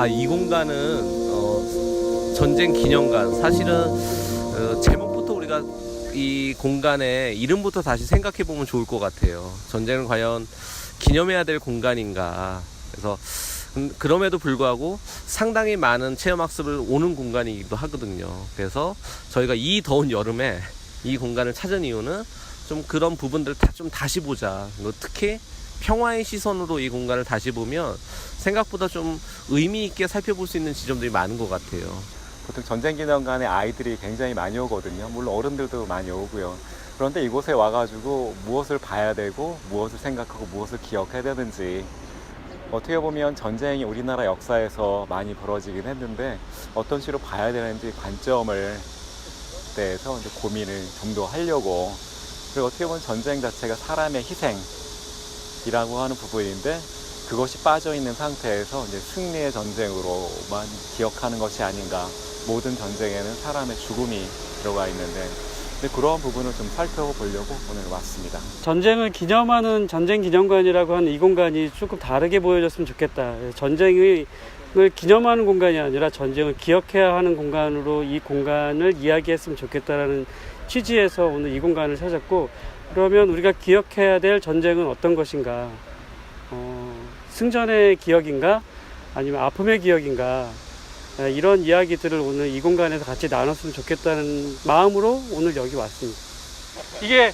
이 공간은 전쟁 기념관. 사실은 제목부터 우리가 이 공간의 이름부터 다시 생각해 보면 좋을 것 같아요. 전쟁을 과연 기념해야 될 공간인가. 그래서 그럼에도 불구하고 상당히 많은 체험학습을 오는 공간이기도 하거든요. 그래서 저희가 이 더운 여름에 이 공간을 찾은 이유는 좀 그런 부분들 좀 다시 보자. 특히 평화의 시선으로 이 공간을 다시 보면 생각보다 좀 의미 있게 살펴볼 수 있는 지점들이 많은 것 같아요. 보통 전쟁기념관에 아이들이 굉장히 많이 오거든요. 물론 어른들도 많이 오고요. 그런데 이곳에 와가지고 무엇을 봐야 되고 무엇을 생각하고 무엇을 기억해야 되는지, 어떻게 보면 전쟁이 우리나라 역사에서 많이 벌어지긴 했는데 어떤 식으로 봐야 되는지 관점을 대해서 이제 고민을 좀 더 하려고, 그리고 어떻게 보면 전쟁 자체가 사람의 희생이라고 하는 부분인데 그것이 빠져 있는 상태에서 이제 승리의 전쟁으로만 기억하는 것이 아닌가. 모든 전쟁에는 사람의 죽음이 들어가 있는데, 그런 부분을 좀 살펴보려고 오늘 왔습니다. 전쟁을 기념하는 전쟁 기념관이라고 하는 이 공간이 조금 다르게 보여졌으면 좋겠다. 전쟁을 기념하는 공간이 아니라 전쟁을 기억해야 하는 공간으로 이 공간을 이야기했으면 좋겠다라는 취지에서 오늘 이 공간을 찾았고, 그러면 우리가 기억해야 될 전쟁은 어떤 것인가? 승전의 기억인가? 아니면 아픔의 기억인가? 이런 이야기들을 오늘 이 공간에서 같이 나눴으면 좋겠다는 마음으로 오늘 여기 왔습니다. 이게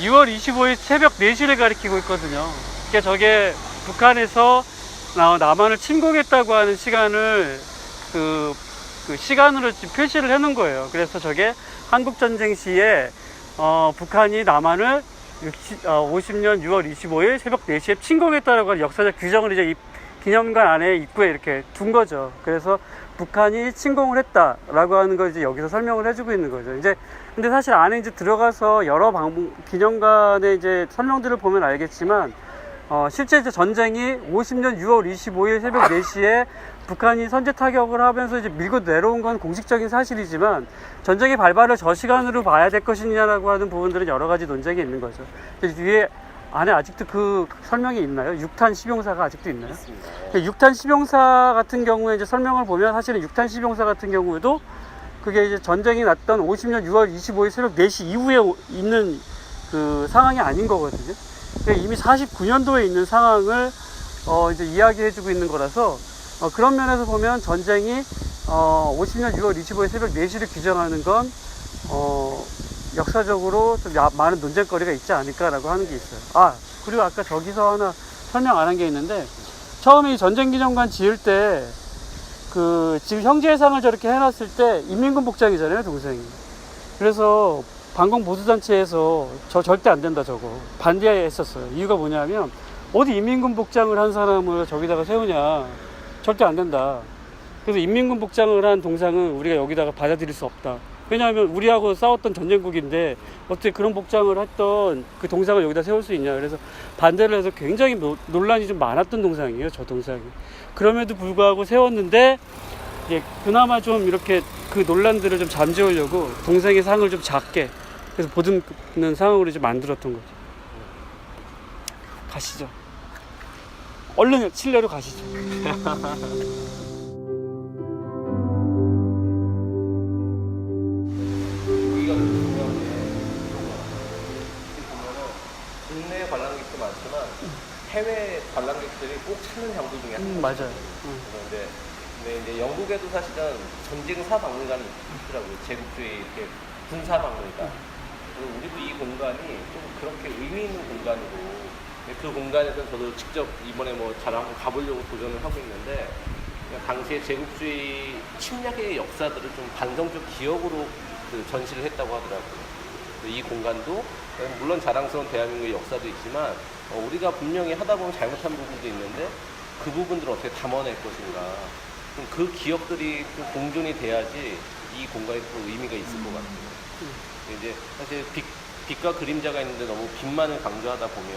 6월 25일 새벽 4시를 가리키고 있거든요. 그러니까 저게 북한에서 남한을 침공했다고 하는 시간을 그 시간으로 지금 표시를 해놓은 거예요. 그래서 저게 한국전쟁 시에 북한이 남한을 50년 6월 25일 새벽 4시에 침공했다라고 하는 역사적 규정을 이제 이 기념관 안에 입구에 이렇게 둔 거죠. 그래서 북한이 침공을 했다라고 하는 걸 이제 여기서 설명을 해주고 있는 거죠. 이제 근데 사실 안에 이제 들어가서 여러 기념관의 이제 설명들을 보면 알겠지만, 실제 이제 전쟁이 50년 6월 25일 새벽 4시에 북한이 선제 타격을 하면서 이제 밀고 내려온 건 공식적인 사실이지만, 전쟁의 발발을 저 시간으로 봐야 될 것이냐라고 하는 부분들은 여러 가지 논쟁이 있는 거죠. 위에 안에 아직도 그 설명이 있나요? 6탄 시병사가 아직도 있나요? 있습니다. 6탄 시병사 같은 경우에 이제 설명을 보면, 사실은 6탄 시병사 같은 경우에도 그게 이제 전쟁이 났던 50년 6월 25일 새벽 4시 이후에 있는 그 상황이 아닌 거거든요. 이미 49년도에 있는 상황을 이제 이야기해주고 있는 거라서, 그런 면에서 보면 전쟁이 50년 6월 25일 새벽 4시를 규정하는 건 역사적으로 좀 많은 논쟁거리가 있지 않을까라고 하는 게 있어요. 그리고 아까 저기서 하나 설명 안 한 게 있는데, 처음에 이 전쟁기념관 지을 때 지금 형제상을 저렇게 해놨을 때 인민군 복장이잖아요, 동생이. 그래서 반공보수단체에서 저 절대 안 된다 저거 반대했었어요. 이유가 뭐냐면, 어디 인민군 복장을 한 사람을 저기다가 세우냐, 절대 안 된다. 그래서 인민군 복장을 한 동상은 우리가 여기다가 받아들일 수 없다. 왜냐하면 우리하고 싸웠던 전쟁국인데 어떻게 그런 복장을 했던 그 동상을 여기다 세울 수 있냐. 그래서 반대를 해서 굉장히 논란이 좀 많았던 동상이에요, 저 동상이. 그럼에도 불구하고 세웠는데, 이제 그나마 좀 이렇게 그 논란들을 좀 잠재우려고 동상의 상을 좀 작게, 그래서 보듬는 상황으로 좀 만들었던 거죠. 가시죠. 얼른 실내로 가시죠. 국내 관람객도 많지만 해외 관람객들이 꼭 찾는 장소 중에 하나예요. 맞아요. 그래서 근데 영국에도 사실은 전쟁사 박물관이 있더라고요. 제국주의 이렇게 군사 박물관. 그리고 우리도 이 공간이 좀 그렇게 의미 있는 공간이고, 그 공간에서 저도 직접 이번에 잘 한번 가보려고 도전을 하고 있는데, 당시에 제국주의 침략의 역사들을 좀 반성적 기억으로 전시를 했다고 하더라고요. 이 공간도 물론 자랑스러운 대한민국의 역사도 있지만, 우리가 분명히 하다 보면 잘못한 부분도 있는데 그 부분들을 어떻게 담아낼 것인가, 그 기억들이 좀 공존이 돼야지 이 공간에 또 의미가 있을 것 같아요. 이제 사실 빛과 그림자가 있는데 너무 빛만을 강조하다 보면,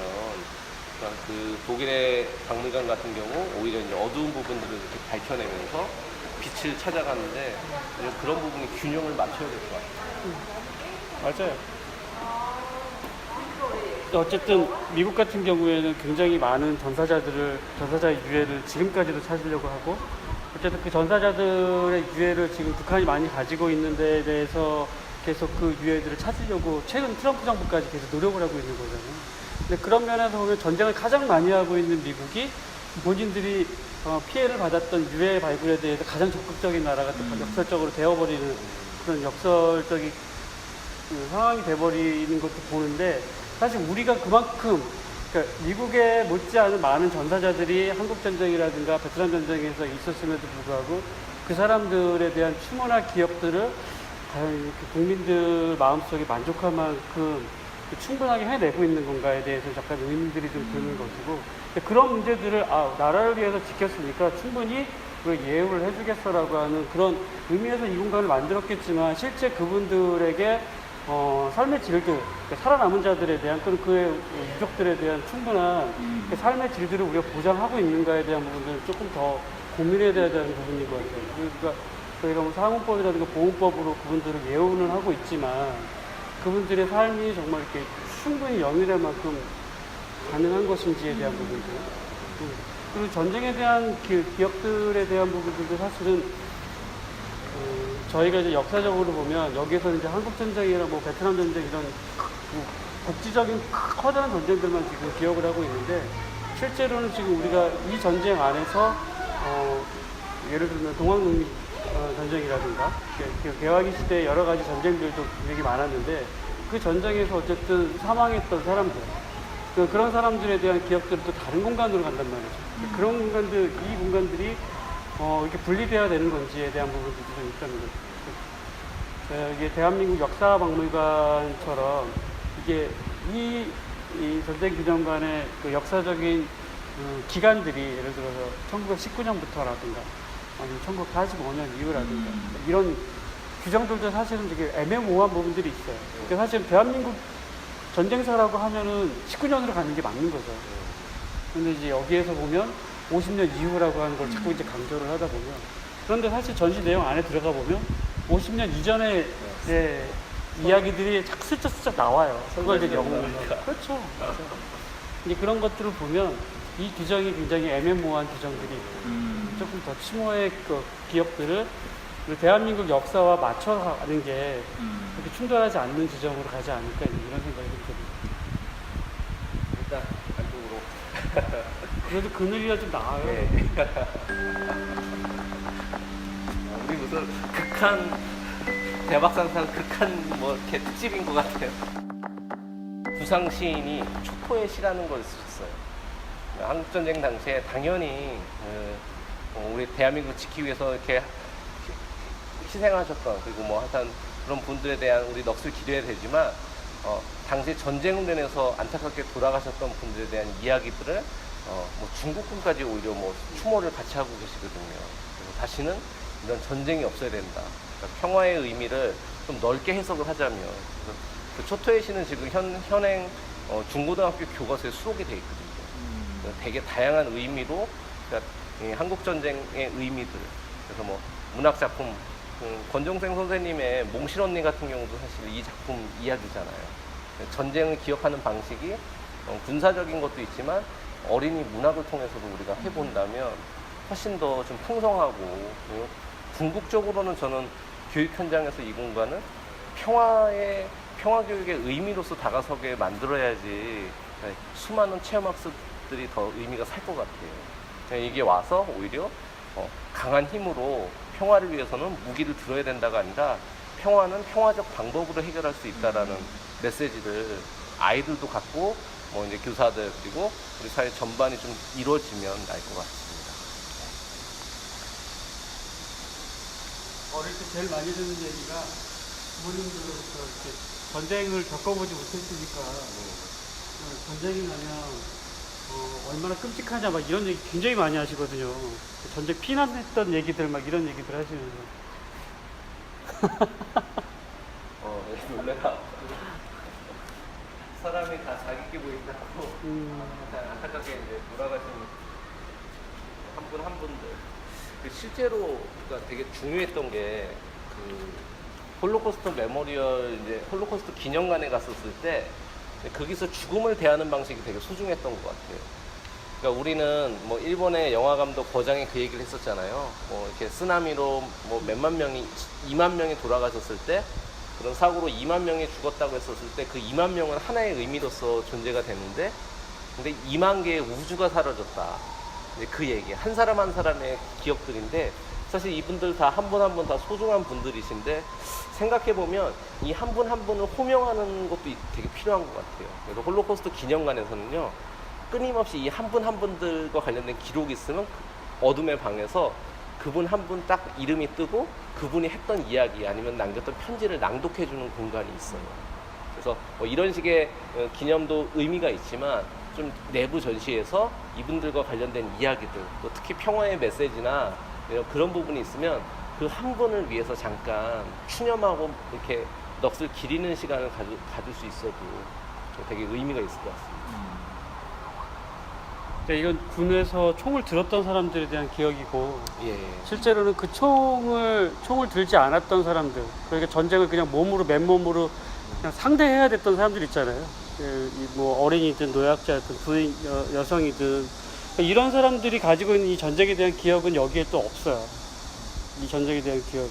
그러니까 그 독일의 박물관 같은 경우 오히려 이제 어두운 부분들을 이렇게 밝혀내면서 빛을 찾아가는데, 그런 부분이 균형을 맞춰야 될 것 같아요. 맞아요. 어쨌든 미국 같은 경우에는 굉장히 많은 전사자의 유해를 지금까지도 찾으려고 하고, 어쨌든 그 전사자들의 유해를 지금 북한이 많이 가지고 있는 데에 대해서 계속 그 유해들을 찾으려고 최근 트럼프 정부까지 계속 노력을 하고 있는 거잖아요. 근데 그런 면에서 보면 전쟁을 가장 많이 하고 있는 미국이 본인들이 피해를 받았던 유해 발굴에 대해서 가장 적극적인 나라가 또 역설적으로 되어버리는 그런 역설적인 그 상황이 돼버리는 것도 보는데, 사실 우리가 그만큼 그러니까 미국에 못지않은 많은 전사자들이 한국전쟁이라든가 베트남 전쟁에서 있었음에도 불구하고 그 사람들에 대한 추모나 기억들을 과연 이렇게 국민들 마음속에 만족할 만큼 충분하게 해내고 있는 건가에 대해서 약간 의문들이 좀 드는 것이고, 그런 문제들을 나라를 위해서 지켰으니까 충분히 그 예우를 해주겠어라고 하는 그런 의미에서 이 공간을 만들었겠지만, 실제 그분들에게 삶의 질들, 그러니까 살아남은 자들에 대한 또는 그의 유족들에 대한 충분한 그 삶의 질들을 우리가 보장하고 있는가에 대한 부분들은 조금 더 고민해야 되는 부분인 것 같아요. 그러니까 저희가 뭐 상훈법이라든가 보훈법으로 그분들을 예우는 하고 있지만, 그분들의 삶이 정말 이렇게 충분히 영일할 만큼 가능한 것인지에 대한 부분들. 그리고 전쟁에 대한 기억들에 대한 부분들도 사실은 저희가 이제 역사적으로 보면 여기에서 이제 한국전쟁이나 뭐 베트남 전쟁 이런 국지적인 커다란 전쟁들만 지금 기억을 하고 있는데, 실제로는 지금 우리가 이 전쟁 안에서 예를 들면 동학농민 전쟁이라든가 개화기 시대의 여러 가지 전쟁들도 되게 많았는데, 그 전쟁에서 어쨌든 사망했던 사람들, 그런 사람들에 대한 기억들은 또 다른 공간으로 간단 말이죠. 그런 공간들, 이 공간들이 이렇게 분리되어야 되는 건지에 대한 부분들도 좀 있다는 거죠. 이게 대한민국 역사박물관처럼 이게 이 전쟁기념관의 그 역사적인 기간들이 예를 들어서 1919년부터라든가 아니면 1945년 이후라든가 이런 규정들도 사실은 되게 애매모호한 부분들이 있어요. 그러니까 사실 대한민국 전쟁사라고 하면은 19년으로 가는 게 맞는 거죠. 근데 이제 여기에서 보면 50년 이후라고 하는 걸 자꾸 이제 강조를 하다 보면, 그런데 사실 전시 내용 안에 들어가 보면 50년 이전의 이야기들이 자꾸 슬쩍슬쩍 나와요. 그걸 이제 영웅을. 그렇죠. 이제 그런 것들을 보면 이 규정이 굉장히 애매모호한 규정들이 있고, 조금 더 추모의 그 기억들을 대한민국 역사와 맞춰가는 게 그렇게 충돌하지 않는 지점으로 가지 않을까, 이런 생각이 듭니다. 일단 안쪽으로. 그래도 그늘이라 좀 나아요. 네. 우리 무슨 극한 대박상상 극한 뭐 이렇게 특집인 것 같아요. 부상 시인이 초토의 시라는 걸 쓰셨어요. 한국전쟁 당시에 당연히 우리 대한민국 지키기 위해서 이렇게 희생하셨던, 그리고 뭐 하여튼 그런 분들에 대한 우리 넋을 기려야 되지만, 당시 전쟁으로 인해서 안타깝게 돌아가셨던 분들에 대한 이야기들을 뭐 중국군까지 오히려 뭐 추모를 같이 하고 계시거든요. 그래서 다시는 이런 전쟁이 없어야 된다. 그러니까 평화의 의미를 좀 넓게 해석을 하자면, 그 초토의 시는 지금 현행 중고등학교 교과서에 수록이 되어 있거든요. 되게 다양한 의미로, 그러니까 이 한국전쟁의 의미들, 그래서 뭐 문학작품, 권종생 선생님의 몽실 언니 같은 경우도 사실 이 작품 이야기잖아요. 전쟁을 기억하는 방식이 군사적인 것도 있지만 어린이 문학을 통해서도 우리가 해본다면 훨씬 더 좀 풍성하고, 궁극적으로는 저는 교육 현장에서 이 공간은 평화 교육의 의미로서 다가서게 만들어야지 수많은 체험학습들이 더 의미가 살 것 같아요. 이게 와서 오히려 강한 힘으로 평화를 위해서는 무기를 들어야 된다가 아니라 평화는 평화적 방법으로 해결할 수 있다라는 메시지를 아이들도 갖고 뭐 이제 교사들 그리고 우리 사회 전반이 좀 이루어지면 나을 것 같습니다. 어릴 때 제일 많이 듣는 얘기가 부모님들로부터 이렇게 전쟁을 겪어보지 못했으니까 전쟁이 나면 얼마나 끔찍하냐 막 이런 얘기 굉장히 많이 하시거든요. 전쟁 피난했던 얘기들 막 이런 얘기들 하시면서 놀래라. 사람이 다 자기 끼 보인다고 안타깝게 이제 돌아가신 한 분 한 분들. 실제로 그러니까 되게 중요했던 게 그 홀로코스트 메모리얼 이제 홀로코스트 기념관에 갔었을 때 거기서 죽음을 대하는 방식이 되게 소중했던 것 같아요. 그러니까 우리는 뭐 일본의 영화 감독 거장이 그 얘기를 했었잖아요. 뭐 이렇게 쓰나미로 뭐 몇만 명이 2만 명이 돌아가셨을 때 그런 사고로 2만 명이 죽었다고 했었을 때 그 2만 명은 하나의 의미로서 존재가 됐는데 근데 2만 개의 우주가 사라졌다. 그 얘기 한 사람 한 사람의 기억들인데 사실 이분들 다 한 분 한 분 다 소중한 분들이신데 생각해보면 이 한 분 한 분을 호명하는 것도 되게 필요한 것 같아요. 그래서 홀로코스트 기념관에서는요 끊임없이 이 한 분 한 분들과 관련된 기록이 있으면 어둠의 방에서 그분 한 분 딱 이름이 뜨고 그분이 했던 이야기 아니면 남겼던 편지를 낭독해주는 공간이 있어요. 그래서 뭐 이런 식의 기념도 의미가 있지만 좀 내부 전시에서 이분들과 관련된 이야기들 또 특히 평화의 메시지나 이런 그런 부분이 있으면 그 한 분을 위해서 잠깐 추념하고 이렇게 넋을 기리는 시간을 가질 수 있어도 되게 의미가 있을 것 같습니다. 이건 군에서 총을 들었던 사람들에 대한 기억이고 예. 실제로는 그 총을 들지 않았던 사람들 그러니까 전쟁을 그냥 몸으로 맨몸으로 그냥 상대해야 됐던 사람들 있잖아요. 뭐 어린이든 노약자든 부인 여성이든 이런 사람들이 가지고 있는 이 전쟁에 대한 기억은 여기에 또 없어요. 이 전쟁에 대한 기억은.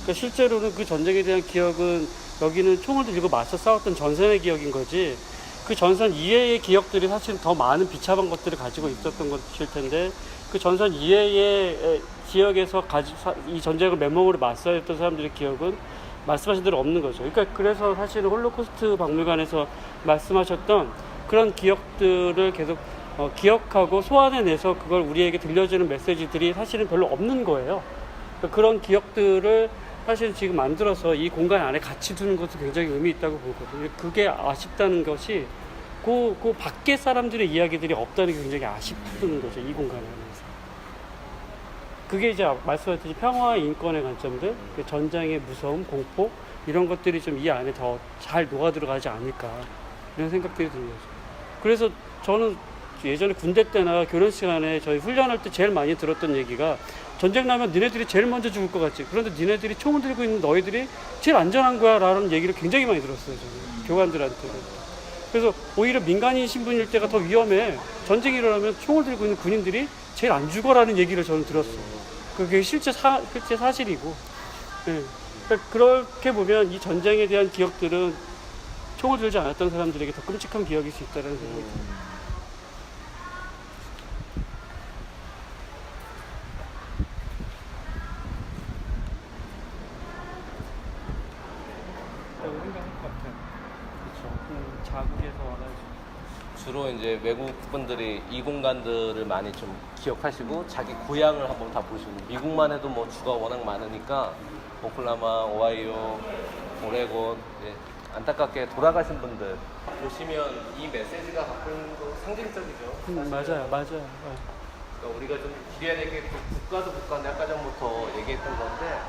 그러니까 실제로는 그 전쟁에 대한 기억은 여기는 총을 들고 맞서 싸웠던 전선의 기억인 거지. 그 전선 이외의 기억들이 사실 더 많은 비참한 것들을 가지고 있었던 것일 텐데 그 전선 이외의 지역에서 이 전쟁을 맨몸으로 맞서야 했던 사람들의 기억은 말씀하신 대로 없는 거죠. 그러니까 그래서 사실은 홀로코스트 박물관에서 말씀하셨던 그런 기억들을 계속 기억하고 소환해내서 그걸 우리에게 들려주는 메시지들이 사실은 별로 없는 거예요. 그러니까 그런 기억들을 사실 지금 만들어서 이 공간 안에 같이 두는 것도 굉장히 의미 있다고 보거든요. 그게 아쉽다는 것이 그 밖에 사람들의 이야기들이 없다는 게 굉장히 아쉽다는 거죠. 이 공간 안에서. 그게 이제 말씀하셨듯이 평화와 인권의 관점들, 전쟁의 무서움, 공포 이런 것들이 좀 이 안에 더 잘 녹아 들어가지 않을까 이런 생각들이 드는 거죠. 그래서 저는 예전에 군대 때나 교련 시간에 저희 훈련할 때 제일 많이 들었던 얘기가 전쟁 나면 니네들이 제일 먼저 죽을 것 같지. 그런데 니네들이 총을 들고 있는 너희들이 제일 안전한 거야 라는 얘기를 굉장히 많이 들었어요. 저는 교관들한테. 그래서 오히려 민간인 신분일 때가 더 위험해. 전쟁이 일어나면 총을 들고 있는 군인들이 제일 안 죽어라는 얘기를 저는 들었어요. 그게 실제 사실이고. 네. 그러니까 그렇게 보면 이 전쟁에 대한 기억들은 총을 들지 않았던 사람들에게 더 끔찍한 기억일 수 있다는 생각이 듭니다. 자국에서 와가지고 주로 이제 외국 분들이 이 공간들을 많이 좀 기억하시고 자기 고향을 한번 다 보시고 미국만 해도 뭐 주가 워낙 많으니까 오클라마, 오하이오, 오레곤 안타깝게 돌아가신 분들 보시면 이 메시지가 갖고 있는 거 상징적이죠. 맞아요. 그러니까 우리가 좀 기려야 될 게 국가도 국가인데 아까 전부터 얘기했던 건데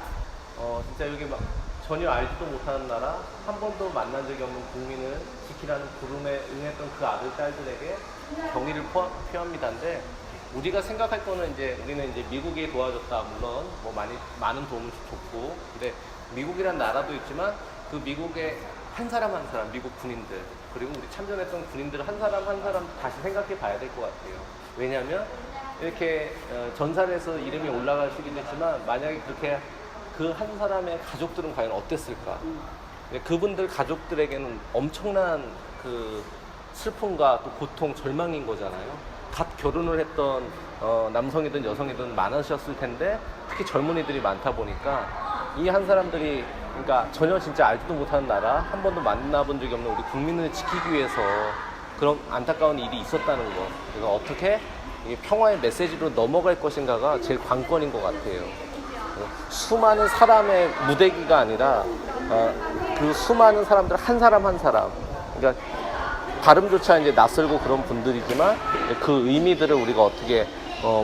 진짜 여기 막 전혀 알지도 못하는 나라 한 번도 만난 적이 없는 국민을 지키라는 부름에 응했던 그 아들 딸들에게 경의를 표합니다인데 우리가 생각할 거는 우리는 이제 미국이 도와줬다 물론 뭐 많은 도움을 줬고 근데 미국이란 나라도 있지만 그 미국의 한 사람 한 사람 미국 군인들 그리고 우리 참전했던 군인들 한 사람 한 사람 다시 생각해 봐야 될 것 같아요. 왜냐하면 이렇게 전사를 해서 이름이 올라가시기도 했지만 만약에 그렇게 그 한 사람의 가족들은 과연 어땠을까? 그분들 가족들에게는 엄청난 그 슬픔과 또 고통, 절망인 거잖아요. 갓 결혼을 했던 남성이든 여성이든 많으셨을 텐데 특히 젊은이들이 많다 보니까 이 한 사람들이 그러니까 전혀 진짜 알지도 못하는 나라 한 번도 만나본 적이 없는 우리 국민을 지키기 위해서 그런 안타까운 일이 있었다는 거. 그래서 어떻게 이 평화의 메시지로 넘어갈 것인가가 제일 관건인 것 같아요. 수많은 사람의 무대기가 아니라 그 수많은 사람들 한 사람 한 사람 그러니까 발음조차 이제 낯설고 그런 분들이지만 그 의미들을 우리가 어떻게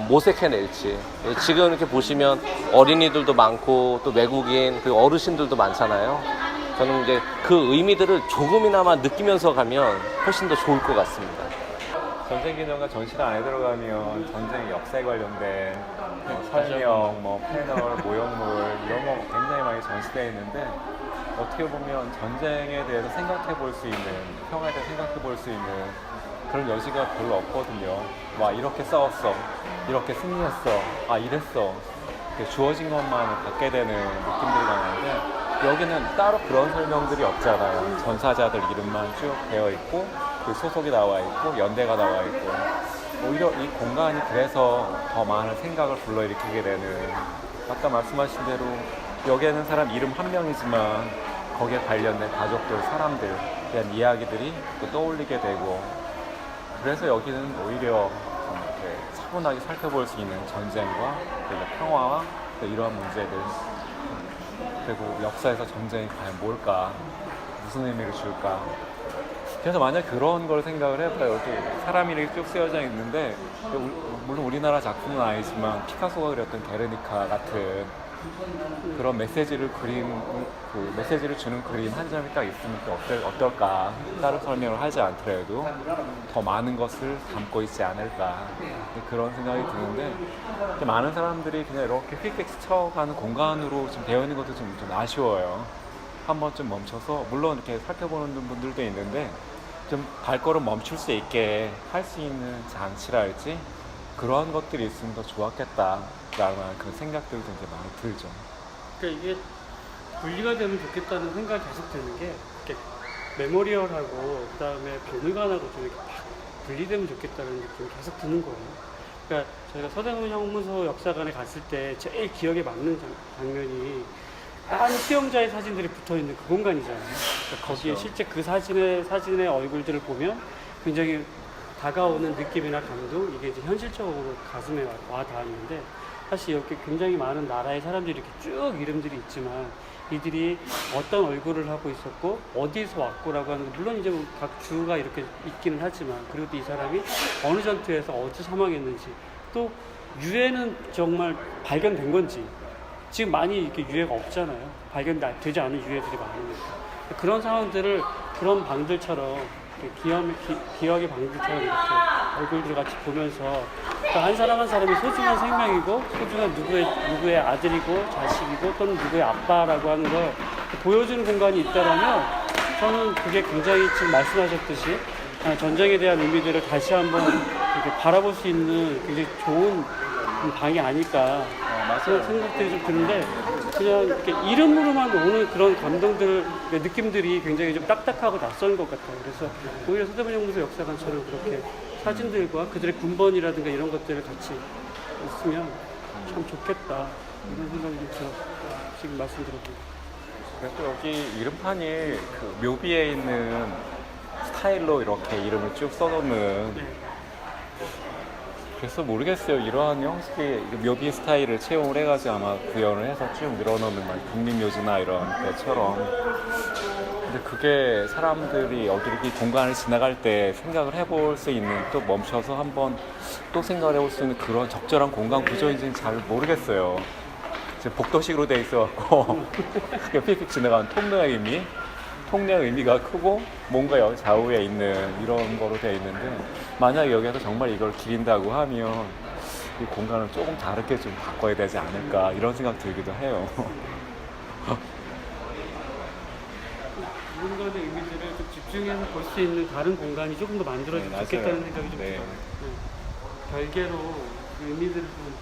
모색해낼지 지금 이렇게 보시면 어린이들도 많고 또 외국인 그리고 어르신들도 많잖아요. 저는 이제 그 의미들을 조금이나마 느끼면서 가면 훨씬 더 좋을 것 같습니다. 전쟁기념관 전시관 안에 들어가면 전쟁 역사에 관련된 설명, 패널, 모형물 이런 거 굉장히 많이 전시되어 있는데 어떻게 보면 전쟁에 대해서 생각해 볼 수 있는, 평화에 대해서 생각해 볼 수 있는 그런 여지가 별로 없거든요. 와, 이렇게 싸웠어, 이렇게 승리했어, 아 이랬어, 이렇게 주어진 것만을 받게 되는 느낌들이 나는데, 여기는 따로 그런 설명들이 없잖아요. 전사자들 이름만 쭉 되어 있고, 그 소속이 나와 있고, 연대가 나와 있고, 오히려 이 공간이 그래서 더 많은 생각을 불러일으키게 되는, 아까 말씀하신 대로 여기에는 사람 이름 한 명이지만 거기에 관련된 가족들, 사람들에 대한 이야기들이 또 떠올리게 되고, 그래서 여기는 오히려 좀 이렇게 차분하게 살펴볼 수 있는 전쟁과 그리고 평화와 또 이러한 문제들, 그리고 역사에서 전쟁이 과연 뭘까, 무슨 의미를 줄까. 그래서 만약 그런 걸 생각을 해봐요. 여기 사람이 이렇게 쭉 쓰여져 있는데, 물론 우리나라 작품은 아니지만 피카소가 그렸던 게르니카 같은 그런 메시지를 메시지를 주는 그림 한 점이 딱 있으면 또 어떨까. 다른 설명을 하지 않더라도 더 많은 것을 담고 있지 않을까. 그런 생각이 드는데, 많은 사람들이 그냥 이렇게 휙휙 스쳐가는 공간으로 좀 되어 있는 것도 좀 아쉬워요. 한번 좀 멈춰서, 물론 이렇게 살펴보는 분들도 있는데, 좀 발걸음 멈출 수 있게 할 수 있는 장치랄지 그러한 것들이 있으면 더 좋았겠다라는 그런 생각들도 이제 많이 들죠. 그러니까 이게 분리가 되면 좋겠다는 생각이 계속 드는 게, 이렇게 메모리얼하고 그 다음에 박물관하고 좀 이렇게 막 분리되면 좋겠다는 느낌이 계속 드는 거예요. 그러니까 저희가 서대문 형무소 역사관에 갔을 때 제일 기억에 남는 장면이 많은 수용자의 사진들이 붙어 있는 그 공간이잖아요. 그러니까 거기에 그렇죠. 실제 그 사진의 얼굴들을 보면 굉장히 다가오는 느낌이나 감동, 이게 이제 현실적으로 가슴에 와 닿았는데, 사실 이렇게 굉장히 많은 나라의 사람들이 이렇게 쭉 이름들이 있지만, 이들이 어떤 얼굴을 하고 있었고 어디에서 왔고라고 하는 거, 물론 이제 각 주가 이렇게 있기는 하지만, 그리고 또 이 사람이 어느 전투에서 어디 사망했는지, 또 유해는 정말 발견된 건지, 지금 많이 이렇게 유해가 없잖아요. 발견되지 않은 유해들이 많으니까. 그런 상황들을 그런 방들처럼, 기억의 방들처럼 이렇게 얼굴들 같이 보면서, 그러니까 한 사람 한 사람이 소중한 생명이고, 소중한 누구의 아들이고 자식이고 또는 누구의 아빠라고 하는 걸 보여주는 공간이 있다라면, 저는 그게 굉장히 지금 말씀하셨듯이 전쟁에 대한 의미들을 다시 한번 이렇게 바라볼 수 있는 굉장히 좋은 방이 아닐까 그런 생각들이 좀 드는데, 그냥 이렇게 이름으로만 오는 그런 감동들, 느낌들이 굉장히 좀 딱딱하고 낯선 것 같아요. 그래서 오히려 서대문 형무소 역사관처럼 그렇게 사진들과 그들의 군번이라든가 이런 것들을 같이 있으면 참 좋겠다, 이런 생각이 좀 들었어요. 지금 말씀 들어보니까. 그래서 여기 이름판이 그 묘비에 있는 스타일로 이렇게 이름을 쭉 써놓는, 네. 그래서 모르겠어요. 이러한 형식의 묘비 스타일을 채용을 해가지고 아마 구현을 해서 쭉 늘어놓는 국립묘지나 이런 데처럼. 근데 그게 사람들이 어디 이 공간을 지나갈 때 생각을 해볼 수 있는, 또 멈춰서 한번 또 생각을 해볼 수 있는 그런 적절한 공간 구조인지는 잘 모르겠어요. 지금 복도식으로 돼 있어갖고 휙휙 지나가는 통로의 의미가 크고, 뭔가 여기 좌우에 있는 이런 거로 되어 있는데, 만약에 여기서 정말 이걸 기린다고 하면 이 공간을 조금 다르게 좀 바꿔야 되지 않을까, 이런 생각 들기도 해요. 이 공간의 의미들을 좀 집중해서 볼 수 있는 다른 공간이 조금 더 만들어지면 네, 좋겠다는 맞아요. 생각이 좀 네. 들어요. 별개로 그 의미들을 좀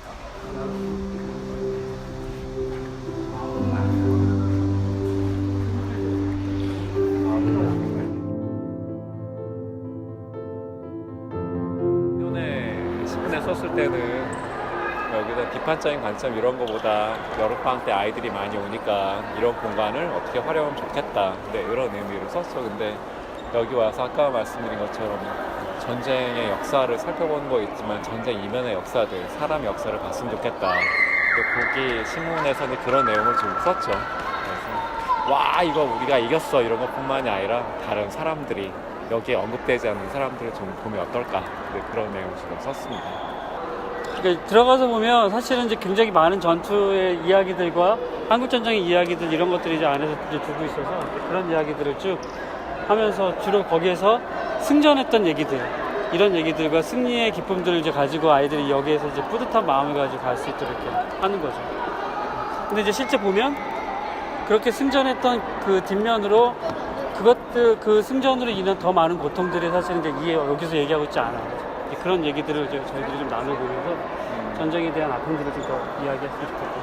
신문에 썼을 때는 여기다 비판적인 관점 이런 거보다 여름방학 때 아이들이 많이 오니까 이런 공간을 어떻게 활용하면 좋겠다, 근데 이런 의미로 썼죠. 근데 여기 와서 아까 말씀드린 것처럼 전쟁의 역사를 살펴보는 거 있지만, 전쟁 이면의 역사들, 사람의 역사를 봤으면 좋겠다. 근데 거기 신문에서는 그런 내용을 좀 썼죠. 그래서 와, 이거 우리가 이겼어, 이런 것뿐만이 아니라 다른 사람들이, 여기에 언급되지 않는 사람들을 좀 보면 어떨까, 그런 내용을 좀 썼습니다. 그러니까 들어가서 보면 사실은 이제 굉장히 많은 전투의 이야기들과 한국전쟁의 이야기들, 이런 것들이 이제 안에서 이제 두고 있어서 그런 이야기들을 쭉 하면서, 주로 거기에서 승전했던 얘기들, 이런 얘기들과 승리의 기쁨들을 이제 가지고 아이들이 여기에서 이제 뿌듯한 마음을 가지고 갈 수 있도록 이렇게 하는 거죠. 근데 이제 실제 보면 그렇게 승전했던 그 뒷면으로 그 승전으로 인한 더 많은 고통들이 사실은 이제 여기서 얘기하고 있지 않아요. 그런 얘기들을 이제 저희들이 좀 나눠보면서 전쟁에 대한 아픔들을 좀 더 이야기했으면 좋겠고.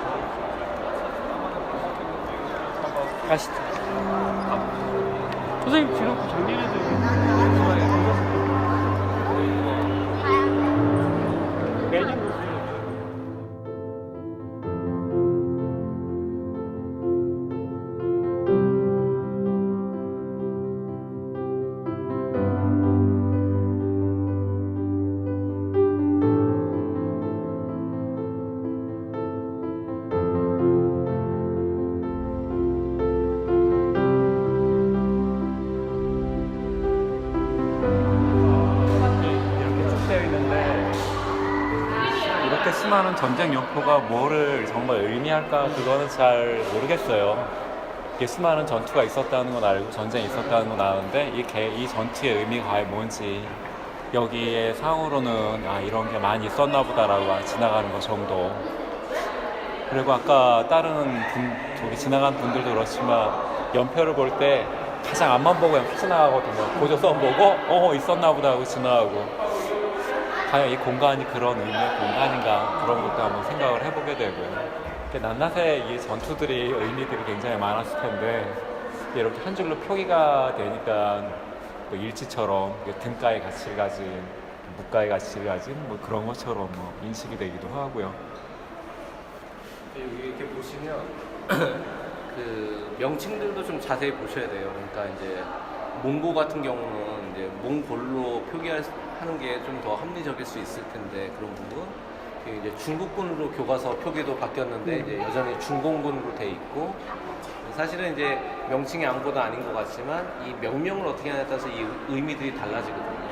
가시죠. 선생님 뒤로 정리해줘요. 매년 보세요. 이렇게 수많은 전쟁 용포가 뭐를 정말 의미할까 그거는 잘 모르겠어요. 이게 수많은 전투가 있었다는 건 알고 전쟁이 있었다는 건 아는데 이 전투의 의미가 과연 뭔지 여기에 상으로는 이런 게 많이 있었나 보다라고 지나가는 것 정도. 그리고 아까 다른 저기 지나간 분들도 그렇지만 연표를 볼 때 가장 앞만 보고 그냥 지나가거든요. 고조선 보고 있었나 보다 하고 지나가고. 과연 이 공간이 그런 의미의 공간인가 그런 것도 한번 생각을 해보게 되고요. 낱낱의 이 전투들이 의미들이 굉장히 많았을 텐데 이렇게 한 줄로 표기가 되니까 뭐 일지처럼 등가의 가치를 가진 묵가의 가치를 가진 뭐 그런 것처럼 뭐 인식이 되기도 하고요. 여기 이렇게 보시면 그 명칭들도 좀 자세히 보셔야 돼요. 그러니까 이제 몽고 같은 경우는 이제 몽골로 표기하는 게 좀 더 합리적일 수 있을 텐데 그런 부분. 이제 중국군으로 교과서 표기도 바뀌었는데 이제 여전히 중공군으로 돼 있고 사실은 이제 명칭이 아무것도 아닌 것 같지만 이 명명을 어떻게 하냐에 따라서 이 의미들이 달라지거든요.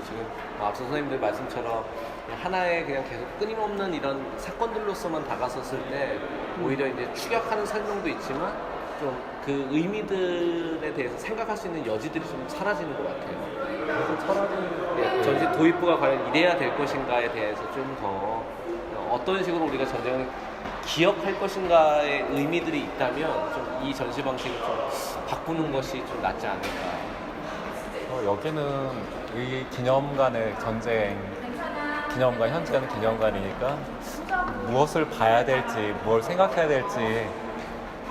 지금 앞서 선생님들 말씀처럼 하나의 그냥 계속 끊임없는 이런 사건들로서만 다가섰을 때 오히려 이제 추격하는 설명도 있지만 좀 그 의미들에 대해서 생각할 수 있는 여지들이 좀 사라지는 것 같아요. 그래서 철학은 전시 도입부가 과연 이래야 될 것인가에 대해서 좀 더 어떤 식으로 우리가 전쟁을 기억할 것인가의 의미들이 있다면 좀 이 전시 방식을 좀 바꾸는 것이 좀 낫지 않을까. 여기는 이 기념관의 전쟁 기념관, 현지가는 기념관이니까 무엇을 봐야 될지, 뭘 생각해야 될지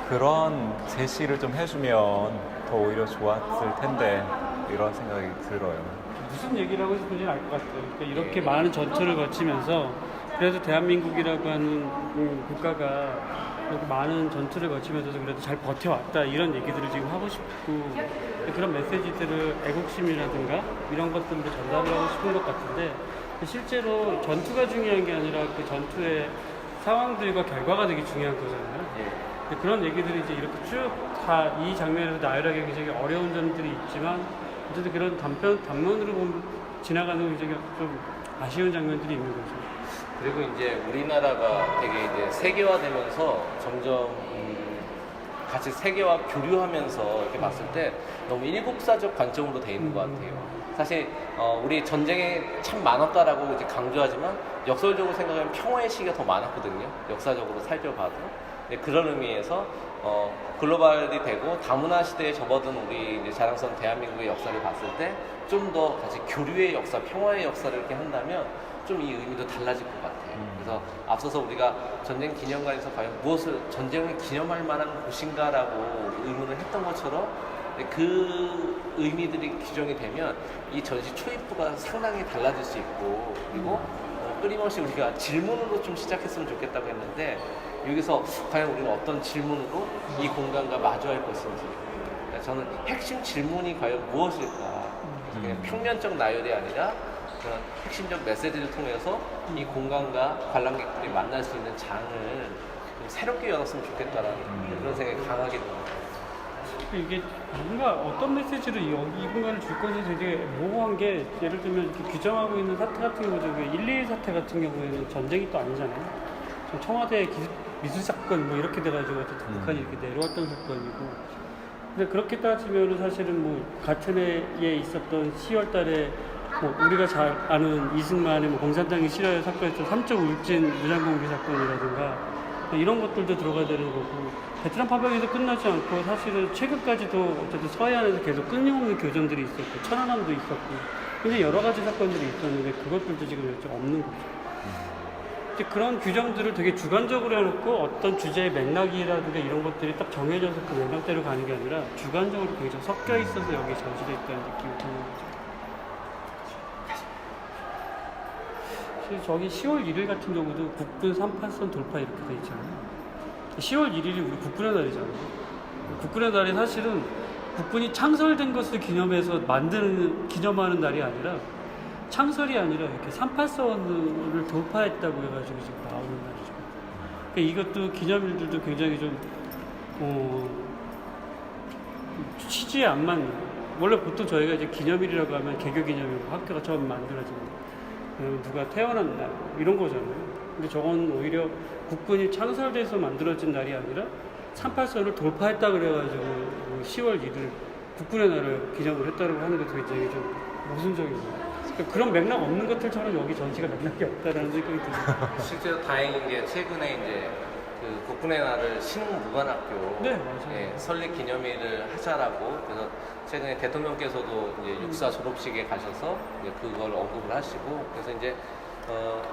그런 제시를 좀 해주면 더 오히려 좋았을 텐데 이런 생각이 들어요. 무슨 얘기를 하고 싶은지는 알 것 같아요. 그러니까 이렇게 많은 전투를 거치면서 그래도 대한민국이라고 하는 국가가 이렇게 많은 전투를 거치면서도 그래도 잘 버텨왔다 이런 얘기들을 지금 하고 싶고 그런 메시지들을 애국심이라든가 이런 것들로 전달을 하고 싶은 것 같은데 실제로 전투가 중요한 게 아니라 그 전투의 상황들과 결과가 되게 중요한 거잖아요. 그런 얘기들이 이제 이렇게 쭉 다 이 장면에서 나열하기 굉장히 어려운 점들이 있지만 어쨌든 그런 단면으로 보면 지나가는 굉장히 좀 아쉬운 장면들이 있는 거죠. 그리고 이제 우리나라가 되게 이제 세계화되면서 점점 같이 세계화 교류하면서 이렇게 봤을 때 너무 일국사적 관점으로 돼 있는 것 같아요. 사실 우리 전쟁이 참 많았다라고 이제 강조하지만 역설적으로 생각하면 평화의 시기가 더 많았거든요. 역사적으로 살펴봐도. 그런 의미에서 글로벌이 되고 다문화 시대에 접어든 우리 이제 자랑스러운 대한민국의 역사를 봤을 때 좀 더 같이 교류의 역사, 평화의 역사를 이렇게 한다면 좀 이 의미도 달라질 것 같아요. 그래서 앞서서 우리가 전쟁 기념관에서 과연 무엇을 전쟁을 기념할 만한 곳인가라고 의문을 했던 것처럼 그 의미들이 규정이 되면 이 전시 초입부가 상당히 달라질 수 있고 그리고 끊임없이 우리가 질문으로 좀 시작했으면 좋겠다고 했는데 여기서 과연 우리는 어떤 질문으로 이 공간과 마주할 것인지 그러니까 저는 핵심 질문이 과연 무엇일까 그냥 평면적 나열이 아니라 그런 핵심적 메시지를 통해서 이 공간과 관람객들이 만날 수 있는 장을 좀 새롭게 열었으면 좋겠다라는 그런 생각이 강하게 듭니다. 이게 뭔가 어떤 메시지를 이 공간을 줄 것이 되게 모호한 게 예를 들면 이렇게 규정하고 있는 사태 같은 경우도 1.21 사태 같은 경우에는 전쟁이 또 아니잖아요. 청와대 미수 사건 뭐 이렇게 돼가지고 북한이 이렇게 내려왔던 사건이고 근데 그렇게 따지면 사실은 뭐 같은 해에 있었던 10월 달에 뭐 우리가 잘 아는 이승만의 뭐 공산당이 싫어요 사건에서 3.5일진 무장공비 사건이라든가 이런 것들도 들어가야 되는 거고, 베트남 파병에서 끝나지 않고 사실은 최근까지도 어쨌든 서해안에서 계속 끊임없는 교전들이 있었고 천안함도 있었고 굉장히 여러 가지 사건들이 있었는데 그것들도 지금 좀 없는 거죠. 이제 그런 규정들을 되게 주관적으로 해놓고 어떤 주제의 맥락이라든가 이런 것들이 딱 정해져서 그 맥락대로 가는 게 아니라 주관적으로 굉장히 섞여 있어서 여기 전시되어 있다는 느낌이 드는 거죠. 저기 10월 1일 같은 경우도 국군 38선 돌파 이렇게 돼 있잖아요. 10월 1일이 우리 국군의 날이잖아요. 국군의 날이 사실은 국군이 창설된 것을 기념해서 기념하는 날이 아니라 창설이 아니라 이렇게 38선을 돌파했다고 해가지고 지금 나오는 날이죠. 그러니까 이것도 기념일들도 굉장히 좀 취지에 안 맞는. 원래 보통 저희가 이제 기념일이라고 하면 개교 기념일, 학교가 처음 만들어진 누가 태어난 날 이런 거잖아요. 근데 저건 오히려 국군이 창설돼서 만들어진 날이 아니라 38선을 돌파했다 그래가지고 10월 1일 국군의 날을 기념을 했다고 하는 것도 굉장히 좀 모순적인 거예요. 그러니까 그런 맥락 없는 것들처럼 여기 전시가 맥락이 없다라는 생각이 들어요. 실제로 다행인 게 최근에 이제 그 국군의 날을 신무관학교 네, 맞아요. 예, 설립 기념일을 하자라고 그래서 최근에 대통령께서도 이제 육사 졸업식에 가셔서 이제 그걸 언급을 하시고 그래서 이제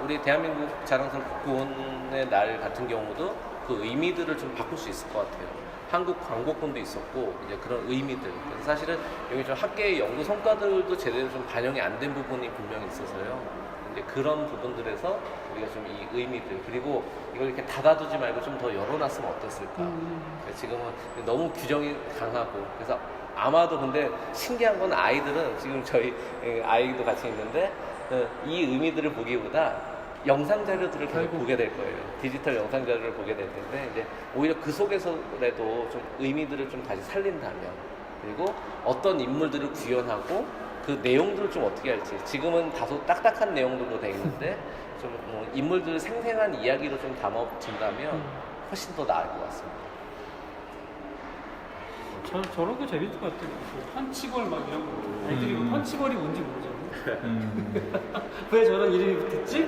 우리 대한민국 자랑스러운 국군의 날 같은 경우도 그 의미들을 좀 바꿀 수 있을 것 같아요. 한국 광복군도 있었고 이제 그런 의미들. 그래서 사실은 여기 좀 학계의 연구 성과들도 제대로 좀 반영이 안 된 부분이 분명히 있어서요. 이제 그런 부분들에서 우리가 좀 이 의미들 그리고 이걸 이렇게 닫아두지 말고 좀 더 열어놨으면 어땠을까. 지금은 너무 규정이 강하고 그래서 아마도 근데 신기한 건 아이들은 지금 저희 아이도 같이 있는데 이 의미들을 보기보다 영상 자료들을 계속 보게 될 거예요. 디지털 영상 자료를 보게 될 텐데 이제 오히려 그 속에서라도 좀 의미들을 좀 다시 살린다면 그리고 어떤 인물들을 구현하고 그 내용들을 좀 어떻게 할지 지금은 다소 딱딱한 내용들로 돼 있는데 좀 인물들 생생한 이야기로 좀 담아진다면 훨씬 더 나을 것 같습니다. 저런 거 재밌을 것 같아요. 펀치볼 막 이런 거. 애들이 펀치볼이 뭔지 모르잖아요. 왜 저런 이름이 붙었지?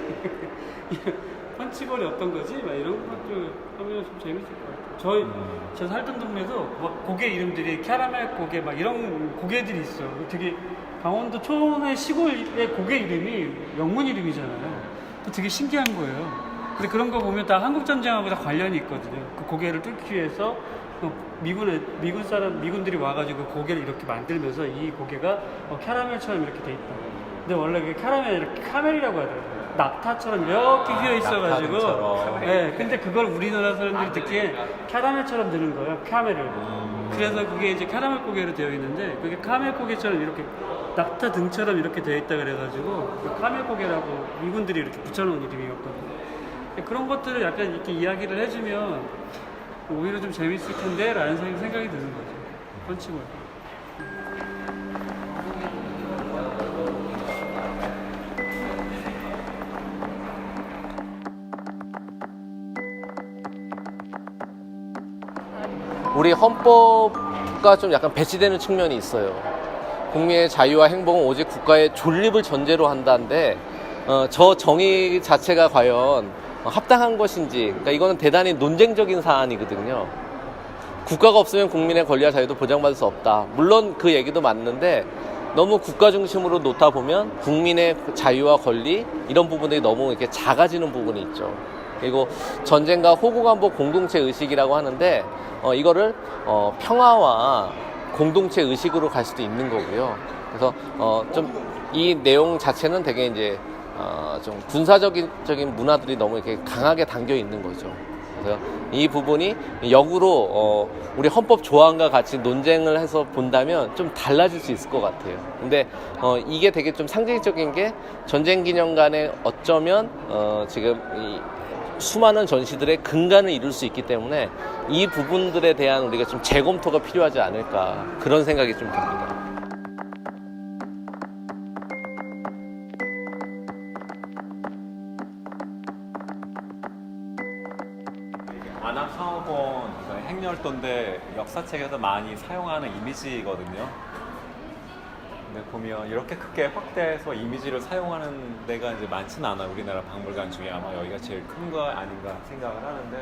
펀치볼이 어떤 거지? 막 이런 것들 하면 좀 재밌을 것 같아요. 저 살던 동네에서 막 고개 이름들이 캐러멜 고개 막 이런 고개들이 있어요. 되게 강원도 촌의 시골의 고개 이름이 영문 이름이잖아요. 되게 신기한 거예요. 근데 그런 거 보면 다 한국 전쟁하고 다 관련이 있거든요. 그 고개를 뚫기 위해서 미군들이 와가지고 고개를 이렇게 만들면서 이 고개가 캐러멜처럼 이렇게 돼 있다. 근데 원래 그 카멜이라고 하더라고요. 낙타처럼 이렇게 휘어 있어가지고. 네, 근데 그걸 우리나라 사람들이 듣기에 캐러멜처럼 드는 거예요. 카멜을. 그래서 그게 이제 캐러멜 고개로 되어 있는데 그게 카멜 고개처럼 이렇게 낙타 등처럼 이렇게 되어 있다 그래가지고 그 카멜 고개라고 미군들이 이렇게 붙여놓은 이름이었거든요. 그런 것들을 약간 이렇게 이야기를 해주면 오히려 좀 재밌을 텐데 라는 생각이 드는 거죠. 펀치볼. 우리 헌법과 좀 약간 배치되는 측면이 있어요. 국민의 자유와 행복은 오직 국가의 존립을 전제로 한다는데 저 정의 자체가 과연 합당한 것인지 그러니까 이거는 대단히 논쟁적인 사안이거든요. 국가가 없으면 국민의 권리와 자유도 보장받을 수 없다. 물론 그 얘기도 맞는데 너무 국가 중심으로 놓다 보면 국민의 자유와 권리 이런 부분들이 너무 이렇게 작아지는 부분이 있죠. 그리고 전쟁과 호국안보 공동체 의식이라고 하는데 이거를 평화와 공동체 의식으로 갈 수도 있는 거고요. 그래서 좀 이 내용 자체는 되게 이제 좀 군사적인 문화들이 너무 이렇게 강하게 담겨 있는 거죠. 그래서 이 부분이 역으로 우리 헌법 조항과 같이 논쟁을 해서 본다면 좀 달라질 수 있을 것 같아요. 근데 이게 되게 좀 상징적인 게 전쟁기념관에 어쩌면 지금 이 수많은 전시들의 근간을 이룰 수 있기 때문에 이 부분들에 대한 우리가 좀 재검토가 필요하지 않을까 그런 생각이 좀 듭니다. 안암상어본 행렬도인데 역사책에서 많이 사용하는 이미지거든요. 근데 보면 이렇게 크게 확대해서 이미지를 사용하는 데가 이제 많지는 않아요. 우리나라 박물관 중에 아마 여기가 제일 큰 거 아닌가 생각을 하는데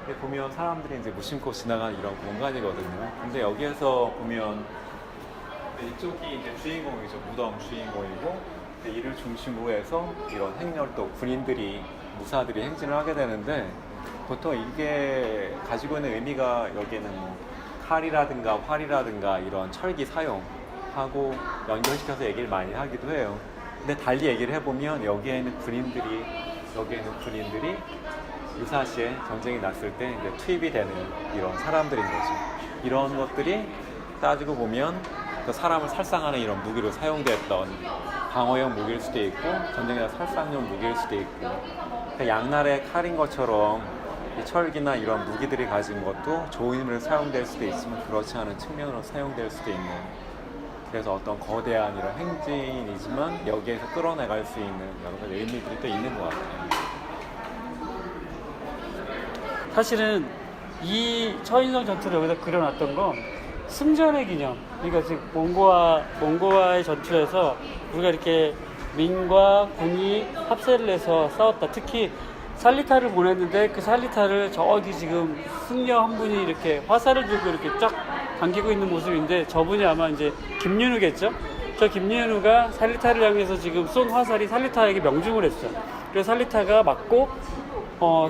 근데 보면 사람들이 이제 무심코 지나가는 이런 공간이거든요. 근데 여기에서 보면 이쪽이 이제 주인공이죠. 무덤 주인공이고, 근데 이를 중심으로 해서 이런 행렬도 군인들이 무사들이 행진을 하게 되는데, 보통 이게 가지고 있는 의미가 여기에는 뭐 칼이라든가 활이라든가 이런 철기 사용하고 연결시켜서 얘기를 많이 하기도 해요. 근데 달리 얘기를 해보면 여기에 있는 군인들이 유사시에 전쟁이 났을 때 이제 투입이 되는 이런 사람들인 거죠. 이런 것들이 따지고 보면 그 사람을 살상하는 이런 무기로 사용됐던 방어용 무기일 수도 있고 전쟁에서 살상용 무기일 수도 있고, 그러니까 양날의 칼인 것처럼 이 철기나 이런 무기들이 가진 것도 좋은 의미로 사용될 수도 있지만 그렇지 않은 측면으로 사용될 수도 있는, 그래서 어떤 거대한 이런 행진이지만 여기에서 끌어내갈 수 있는 여러 가지 의미들이 또 있는 것 같아요. 사실은 이 처인성 전투를 여기다 그려놨던 건 승전의 기념. 그러니까 지금 몽고와의 전투에서 우리가 이렇게 민과 군이 합세를 해서 싸웠다. 특히 살리타를 보냈는데 그 살리타를 저기 지금 승려 한 분이 이렇게 화살을 들고 이렇게 쫙 당기고 있는 모습인데 저분이 아마 이제 김윤우겠죠? 저 김윤우가 살리타를 향해서 지금 쏜 화살이 살리타에게 명중을 했죠. 그래서 살리타가 맞고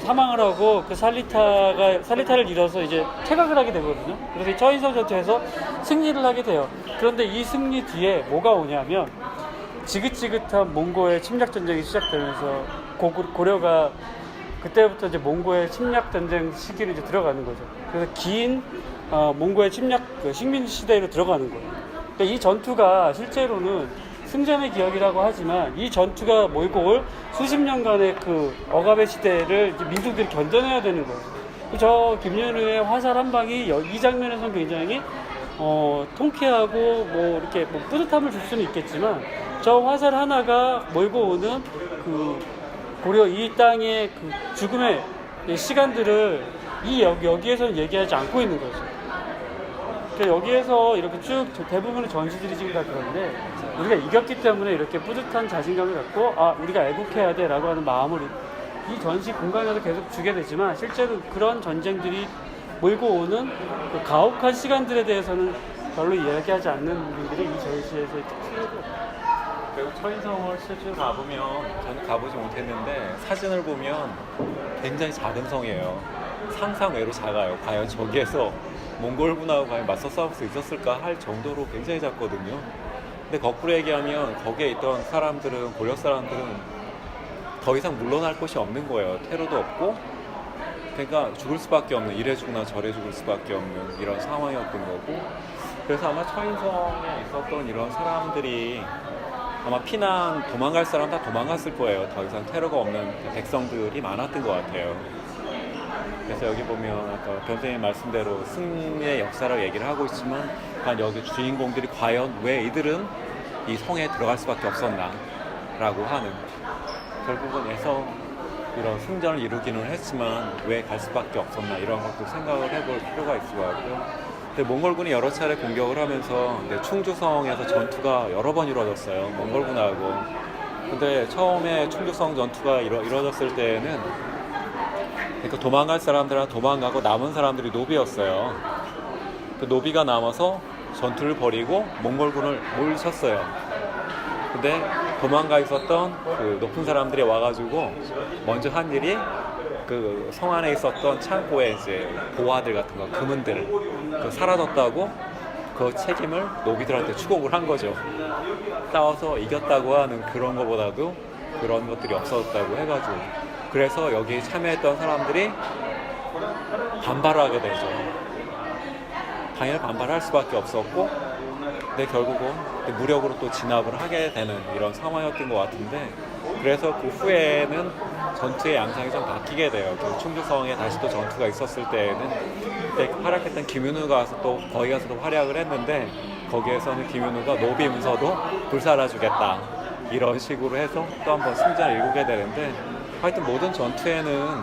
사망을 하고 그 살리타를 잃어서 이제 퇴각을 하게 되거든요. 그래서 이 처인성 전투에서 승리를 하게 돼요. 그런데 이 승리 뒤에 뭐가 오냐면 지긋지긋한 몽고의 침략 전쟁이 시작되면서 고려가 그때부터 이제 몽고의 침략 전쟁 시기로 이제 들어가는 거죠. 그래서 긴 몽고의 침략 식민 시대로 들어가는 거예요. 그러니까 이 전투가 실제로는 승전의 기억이라고 하지만 이 전투가 몰고 올 수십 년간의 그 억압의 시대를 이제 민족들이 견뎌내야 되는 거예요. 저 김윤우의 화살 한 방이 이 장면에서는 굉장히 통쾌하고 뭐 이렇게 뭐 뿌듯함을 줄 수는 있겠지만 저 화살 하나가 몰고 오는 그 고려 이 땅의 그 죽음의 시간들을 여기에서는 얘기하지 않고 있는 거죠. 그러니까 여기에서 이렇게 쭉 대부분의 전시들이 지금 다 그런데 우리가 이겼기 때문에 이렇게 뿌듯한 자신감을 갖고 우리가 애국해야 돼 라고 하는 마음을 이 전시 공간에서 계속 주게 되지만 실제로 그런 전쟁들이 몰고 오는 그 가혹한 시간들에 대해서는 별로 이야기하지 않는 부분들이 이 전시에서의 특징이고, 그리고 처인성을 실제로 가보면 저는 가보지 못했는데 사진을 보면 굉장히 작은 성이에요. 상상 외로 작아요. 과연 저기에서 몽골군하고 과연 맞서 싸울 수 있었을까 할 정도로 굉장히 작거든요. 근데 거꾸로 얘기하면 거기에 있던 사람들은, 고려 사람들은 더 이상 물러날 곳이 없는 거예요. 테러도 없고, 그러니까 죽을 수밖에 없는, 이래 죽나 저래 죽을 수밖에 없는 이런 상황이었던 거고, 그래서 아마 처인성에 있었던 이런 사람들이 아마 도망갈 사람 다 도망갔을 거예요. 더 이상 테러가 없는 백성들이 많았던 것 같아요. 그래서 여기 보면 아까 변호사님 말씀대로 승리의 역사를 얘기를 하고 있지만 여기 주인공들이 과연 왜 이들은 이 성에 들어갈 수밖에 없었나 라고 하는, 결국은에서 이런 승전을 이루기는 했지만 왜 갈 수밖에 없었나 이런 것도 생각을 해볼 필요가 있을 것 같고요. 근데 몽골군이 여러 차례 공격을 하면서 충주성에서 전투가 여러 번 이루어졌어요. 몽골군하고. 근데 처음에 충주성 전투가 이루어졌을 때에는 그러니까 도망갈 사람들은 도망가고 남은 사람들이 노비였어요. 그 노비가 남아서 전투를 벌이고 몽골군을 몰쳤어요. 근데 도망가 있었던 그 높은 사람들이 와가지고 먼저 한 일이 그 성 안에 있었던 창고에 이제 보화들 같은 거, 금은들 사라졌다고 그 책임을 노비들한테 추곡을 한 거죠. 싸워서 이겼다고 하는 그런 거보다도 그런 것들이 없어졌다고 해가지고, 그래서 여기에 참여했던 사람들이 반발하게 되죠. 당연히 반발할 수밖에 없었고, 근데 결국은 무력으로 또 진압을 하게 되는 이런 상황이었던 것 같은데, 그래서 그 후에는 전투의 양상이 좀 바뀌게 돼요. 충주성에 다시 또 전투가 있었을 때에는 그때 활약했던 김윤우가 또 거기 가서 또 활약을 했는데, 거기에서는 김윤우가 노비 문서도 불살라주겠다 이런 식으로 해서 또 한번 승전을 이루게 되는데, 하여튼 모든 전투에는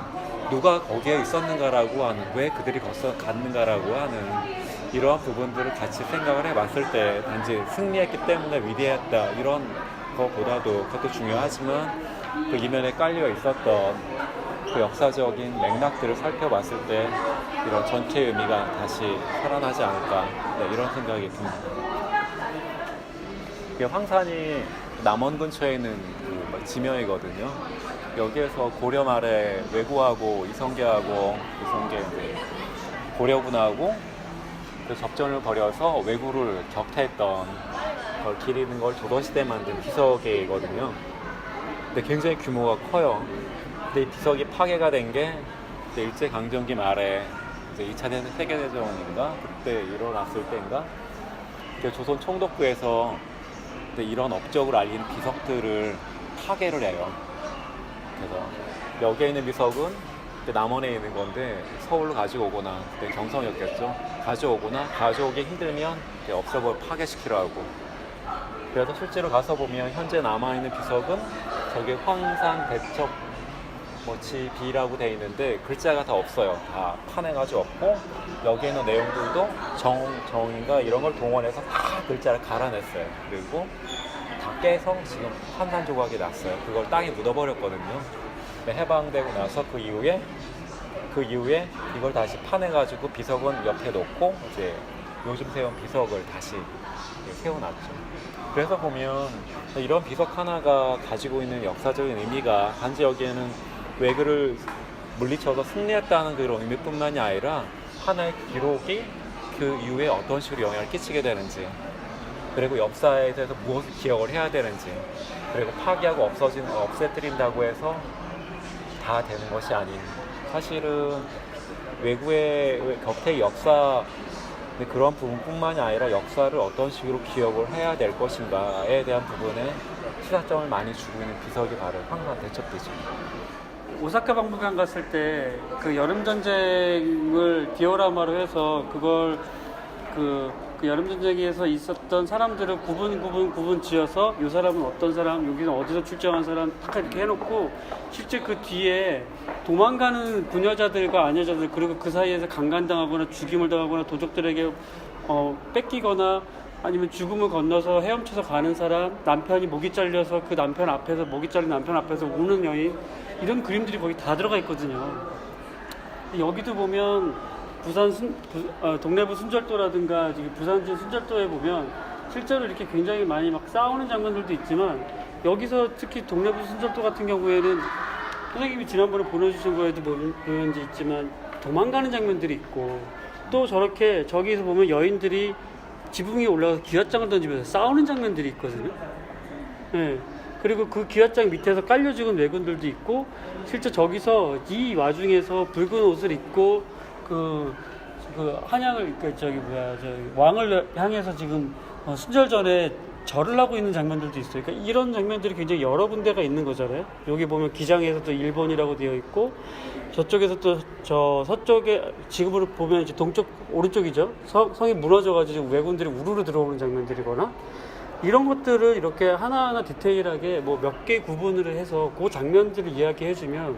누가 거기에 있었는가라고 하는, 왜 그들이 거기서 갔는가라고 하는 이러한 부분들을 같이 생각을 해봤을 때 단지 승리했기 때문에 위대했다 이런 것보다도, 그것도 중요하지만 그 이면에 깔려 있었던 그 역사적인 맥락들을 살펴봤을 때 이런 전체의 의미가 다시 살아나지 않을까, 네, 이런 생각이 듭니다. 이게 황산이 남원 근처에 있는 그 지명이거든요. 여기에서 고려 말에 왜구하고 이성계 이제 고려군하고 그 접전을 벌여서 왜구를 격퇴했던 걸 기리는 걸 조선시대에 만든 비석이거든요. 근데 굉장히 규모가 커요. 근데 이 비석이 파괴가 된 게 일제강점기 말에 이제 2차 세계대전인가 그때 일어났을 때인가 조선 총독부에서 이런 업적을 알린 비석들을 파괴를 해요. 그래서 여기에 있는 비석은 남원에 있는 건데 서울로 가지고 오거나 그때 경성이었겠죠. 가져오거나 가져오기 힘들면 파괴시키라고. 그래서 실제로 가서 보면 현재 남아있는 비석은 저기 황산 대첩 지비라고 돼 있는데 글자가 다 없어요. 다 파내가지고 없고 여기에 있는 내용들도 정인가 이런 걸 동원해서 다 글자를 갈아냈어요. 그리고 다 깨서 지금 환산 조각이 났어요. 그걸 땅에 묻어버렸거든요. 해방되고 나서 그 이후에 이걸 다시 파내가지고 비석은 옆에 놓고 이제 요즘 세운 비석을 다시 세워놨죠. 그래서 보면 이런 비석 하나가 가지고 있는 역사적인 의미가 단지 여기에는 왜그를 물리쳐서 승리했다는 그런 의미뿐만이 아니라 하나의 기록이 그 이후에 어떤 식으로 영향을 끼치게 되는지, 그리고 역사에 대해서 무엇을 기억을 해야 되는지, 그리고 파기하고 없애뜨린다고 해서 다 되는 것이 아닌, 사실은 왜구의 격퇴의 역사 그런 부분뿐만이 아니라 역사를 어떤 식으로 기억을 해야 될 것인가에 대한 부분에 시사점을 많이 주고 있는 비석이 바로 황산 대첩비죠. 오사카 박물관 갔을 때 그 여름 전쟁을 디오라마로 해서 그걸 그 여름 전쟁에서 있었던 사람들을 구분 지어서 이 사람은 어떤 사람, 여기는 어디서 출정한 사람 딱 이렇게 해놓고 실제 그 뒤에 도망가는 부녀자들과 아녀자들, 그리고 그 사이에서 강간당하거나 죽임을 당하거나 도적들에게 뺏기거나 아니면 죽음을 건너서 헤엄쳐서 가는 사람, 남편이 목이 잘려서 그 남편 앞에서 목이 잘린 남편 앞에서 우는 여인, 이런 그림들이 거기 다 들어가 있거든요. 여기도 보면 동래부 순절도라든가 부산진 순절도에 보면 실제로 이렇게 굉장히 많이 막 싸우는 장면들도 있지만, 여기서 특히 동래부 순절도 같은 경우에는 선생님이 지난번에 보내주신 거에도 보는지 있지만 도망가는 장면들이 있고, 또 저렇게 저기서 보면 여인들이 지붕 위에 올라가서 기왓장을 던지면서 싸우는 장면들이 있거든요. 네. 그리고 그 기왓장 밑에서 깔려 죽은 왜군들도 있고, 실제 저기서 이 와중에서 붉은 옷을 입고 그 한양을 왕을 향해서 지금 순절전에 절을 하고 있는 장면들도 있어요. 그러니까 이런 장면들이 굉장히 여러 군데가 있는 거잖아요. 여기 보면 기장에서도 일본이라고 되어 있고, 저쪽에서 또 저 서쪽에 지금으로 보면 이제 동쪽 오른쪽이죠. 성이 무너져가지고 왜군들이 우르르 들어오는 장면들이거나, 이런 것들을 이렇게 하나하나 디테일하게 몇 개 구분을 해서 그 장면들을 이야기해주면,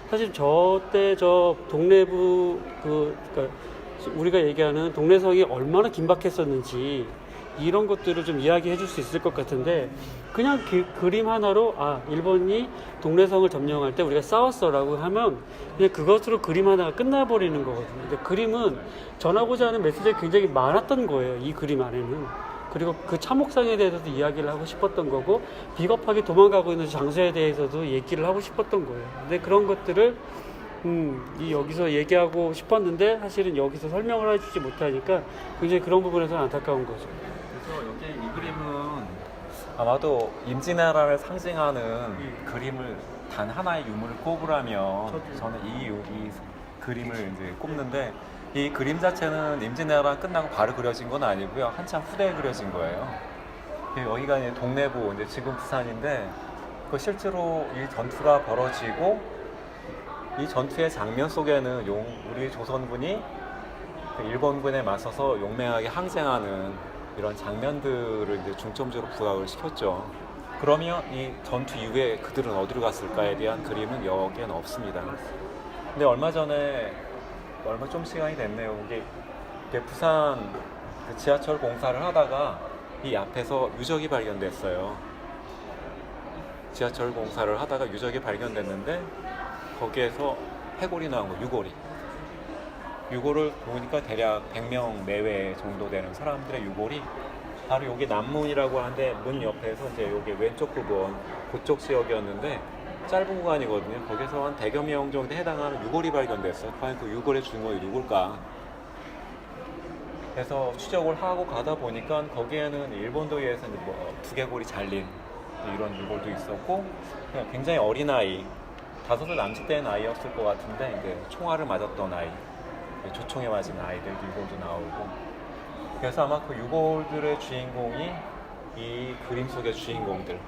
사실 저때 동래부 그러니까 우리가 얘기하는 동래성이 얼마나 긴박했었는지 이런 것들을 좀 이야기해 줄 수 있을 것 같은데, 그냥 그림 하나로 일본이 동래성을 점령할 때 우리가 싸웠어 라고 하면 그냥 그것으로 그림 하나가 끝나버리는 거거든요. 근데 그림은 전하고자 하는 메시지가 굉장히 많았던 거예요, 이 그림 안에는. 그리고 그 참혹상에 대해서도 이야기를 하고 싶었던 거고, 비겁하게 도망가고 있는 장소에 대해서도 얘기를 하고 싶었던 거예요. 근데 그런 것들을 여기서 얘기하고 싶었는데 사실은 여기서 설명을 해주지 못하니까 굉장히 그런 부분에서는 안타까운 거죠. 그래서 여기 이 그림은 아마도 임진왜란을 상징하는 그림을 단 하나의 유물을 꼽으라면 저는 이 그림을 이제 꼽는데, 이 그림 자체는 임진왜란 끝나고 바로 그려진 건 아니고요. 한참 후대에 그려진 거예요. 여기가 이제 동래부, 이제 지금 부산인데, 그 실제로 이 전투가 벌어지고 이 전투의 장면 속에는 우리 조선군이 일본군에 맞서서 용맹하게 항쟁하는 이런 장면들을 이제 중점적으로 부각을 시켰죠. 그러면 이 전투 이후에 그들은 어디로 갔을까에 대한 그림은 여기에는 없습니다. 근데 얼마 좀 시간이 됐네요. 이게 부산 그 지하철 공사를 하다가 이 앞에서 유적이 발견됐어요. 지하철 공사를 하다가 유적이 발견됐는데, 거기에서 해골이 나온 거, 유골이. 유골을 보니까 대략 100명 내외 정도 되는 사람들의 유골이 바로 여기 남문이라고 하는데 문 옆에서 이제 여기 왼쪽 부분 그쪽 지역이었는데 짧은 구간이거든요. 거기서 한 100여 명 정도 해당하는 유골이 발견됐어요. 과연 그 유골의 주인공이 누굴까? 그래서 추적을 하고 가다 보니까 거기에는 일본도에서 뭐 두개골이 잘린 이런 유골도 있었고 굉장히 어린 아이, 5살 남짓된 아이였을 것 같은데 이제 총알을 맞았던 아이, 조총에 맞은 아이들 유골도 나오고 그래서 아마 그 유골들의 주인공이 이 그림 속의 주인공들,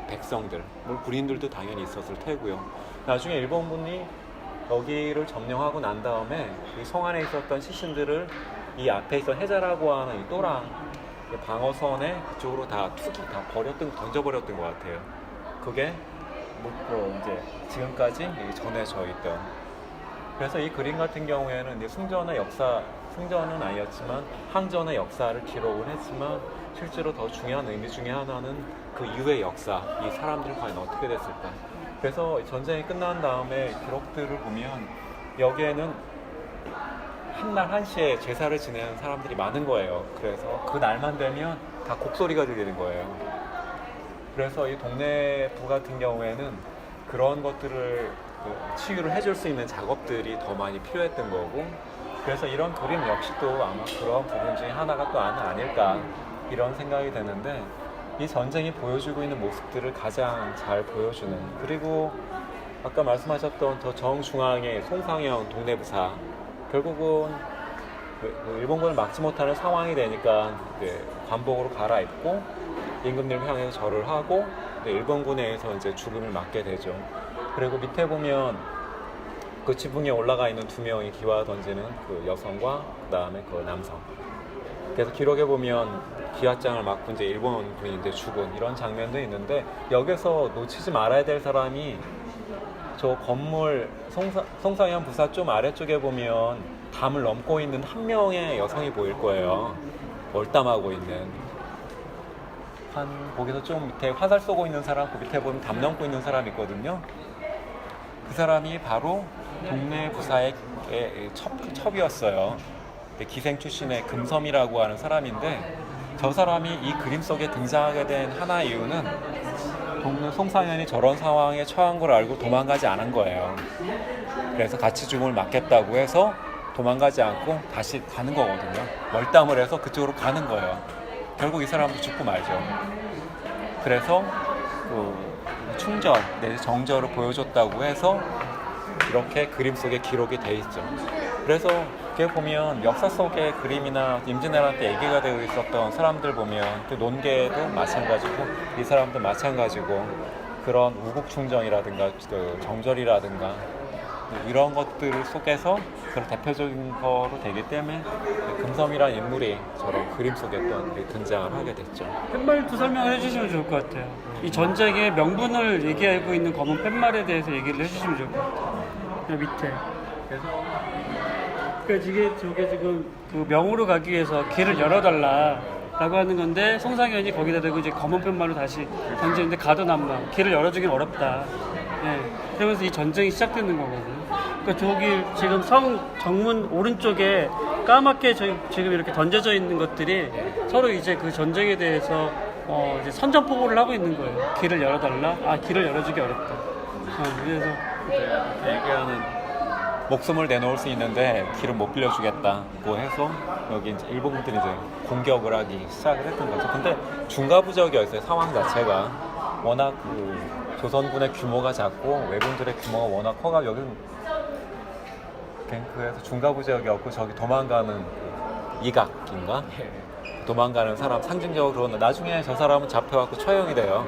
백성들, 물론 군인들도 당연히 있었을 테고요. 나중에 일본 분이 여기를 점령하고 난 다음에 이 성 안에 있었던 시신들을 이 앞에 있던 해자라고 하는 이 또랑 방어선에 그쪽으로 다 던져버렸던 것 같아요. 그게 이제 지금까지 전해져 있던. 그래서 이 그림 같은 경우에는 이제 승전은 아니었지만 항전의 역사를 기록을 했지만 실제로 더 중요한 의미 중에 하나는 그 이후의 역사, 이 사람들이 과연 어떻게 됐을까. 그래서 전쟁이 끝난 다음에 기록들을 보면 여기에는 한날 한시에 제사를 지내는 사람들이 많은 거예요. 그래서 그 날만 되면 다 곡소리가 들리는 거예요. 그래서 이 동네부 같은 경우에는 그런 것들을 치유를 해줄 수 있는 작업들이 더 많이 필요했던 거고 그래서 이런 그림 역시도 아마 그런 부분 중에 하나가 또 아닐까 이런 생각이 드는데 이 전쟁이 보여주고 있는 모습들을 가장 잘 보여주는 그리고 아까 말씀하셨던 더 정중앙의 송상현 동네부사 결국은 일본군을 막지 못하는 상황이 되니까 관복으로 갈아입고 임금님을 향해서 절을 하고 일본군에 의해서 이제 죽음을 맞게 되죠. 그리고 밑에 보면 그 지붕에 올라가 있는 2명이 기와 던지는 그 여성과 그 다음에 그 남성. 그래서 기록에 보면 기와장을 맞고 이제 일본군이 이제 죽은 이런 장면도 있는데 여기서 놓치지 말아야 될 사람이 저 건물 송상현 부사 좀 아래쪽에 보면 담을 넘고 있는 한 명의 여성이 보일 거예요. 멀담하고 있는. 거기서 좀 밑에 화살 쏘고 있는 사람, 그 밑에 보면 담 넘고 있는 사람이 있거든요. 그 사람이 바로 동네 부사의 첩이었어요. 기생 출신의 금섬이라고 하는 사람인데 저 사람이 이 그림 속에 등장하게 된 하나의 이유는 동네 송상현이 저런 상황에 처한 걸 알고 도망가지 않은 거예요. 그래서 같이 죽음을 맞겠다고 해서 도망가지 않고 다시 가는 거거든요. 멀담을 해서 그쪽으로 가는 거예요. 결국 이 사람도 죽고 말죠. 그래서 그 충절, 내 정절을 보여줬다고 해서 이렇게 그림 속에 기록이 돼 있죠. 그래서 이렇게 보면 역사 속의 그림이나 임진왜란 때 얘기가 되어 있었던 사람들 보면 그 논계도 마찬가지고 이 사람도 마찬가지고 그런 우국충정이라든가 그 정절이라든가 이런 것들 속에서 그런 대표적인 거로 되기 때문에 금섬이라는 인물이 저런 그림 속에 또 등장을 하게 됐죠. 팻말도 설명을 해주시면 좋을 것 같아요. 이 전쟁의 명분을 얘기하고 있는 검은 팻말에 대해서 얘기를 해주시면 좋을 것 같아요. 그 밑에. 그러니까 저게 지금 그 명으로 가기 위해서 길을 열어달라라고 하는 건데 송상현이 거기다 대고 이제 검은 팻말로 다시 던지는데 가도남마 길을 열어주긴 어렵다. 예. 그러면서 이 전쟁이 시작되는 거거든요. 그러니까 저기 지금 성 정문 오른쪽에 까맣게 지금 이렇게 던져져 있는 것들이 서로 이제 그 전쟁에 대해서 이제 선전포고를 하고 있는 거예요. 길을 열어달라. 아, 길을 열어주기 어렵다. 그래서 얘기하는 목숨을 내놓을 수 있는데 길을 못 빌려주겠다고 해서 여기 이제 일본군들이 이제 공격을 하기 시작을 했던 거죠. 근데 중과부적이었어요. 상황 자체가 워낙 그 조선군의 규모가 작고 왜군들의 규모가 워낙 커가 여기는 갱크에서 중과부적이었고 저기 도망가는 그 이각인가? 도망가는 사람 상징적으로 그러는데 나중에 저 사람은 잡혀갖고 처형이 돼요.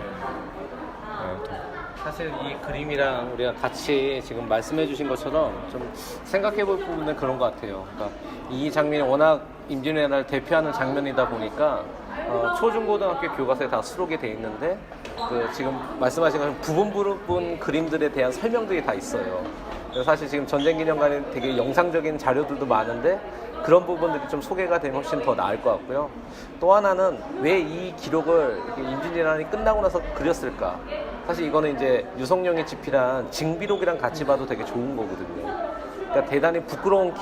사실 이 그림이랑 우리가 같이 지금 말씀해 주신 것처럼 좀 생각해 볼 부분은 그런 것 같아요. 그러니까 이 장면이 워낙 임진왜란을 대표하는 장면이다 보니까 초중고등학교 교과서에 다 수록이 돼 있는데 그 지금 말씀하신 것처럼 부분 그림들에 대한 설명들이 다 있어요. 그래서 사실 지금 전쟁기념관에 되게 영상적인 자료들도 많은데 그런 부분들이 좀 소개가 되면 훨씬 더 나을 것 같고요. 또 하나는 왜 이 기록을 임진왜란이 끝나고 나서 그렸을까? 사실 이거는 이제 유성룡이 집필한 징비록이랑 같이 봐도 되게 좋은 거거든요. 그러니까 대단히 부끄러운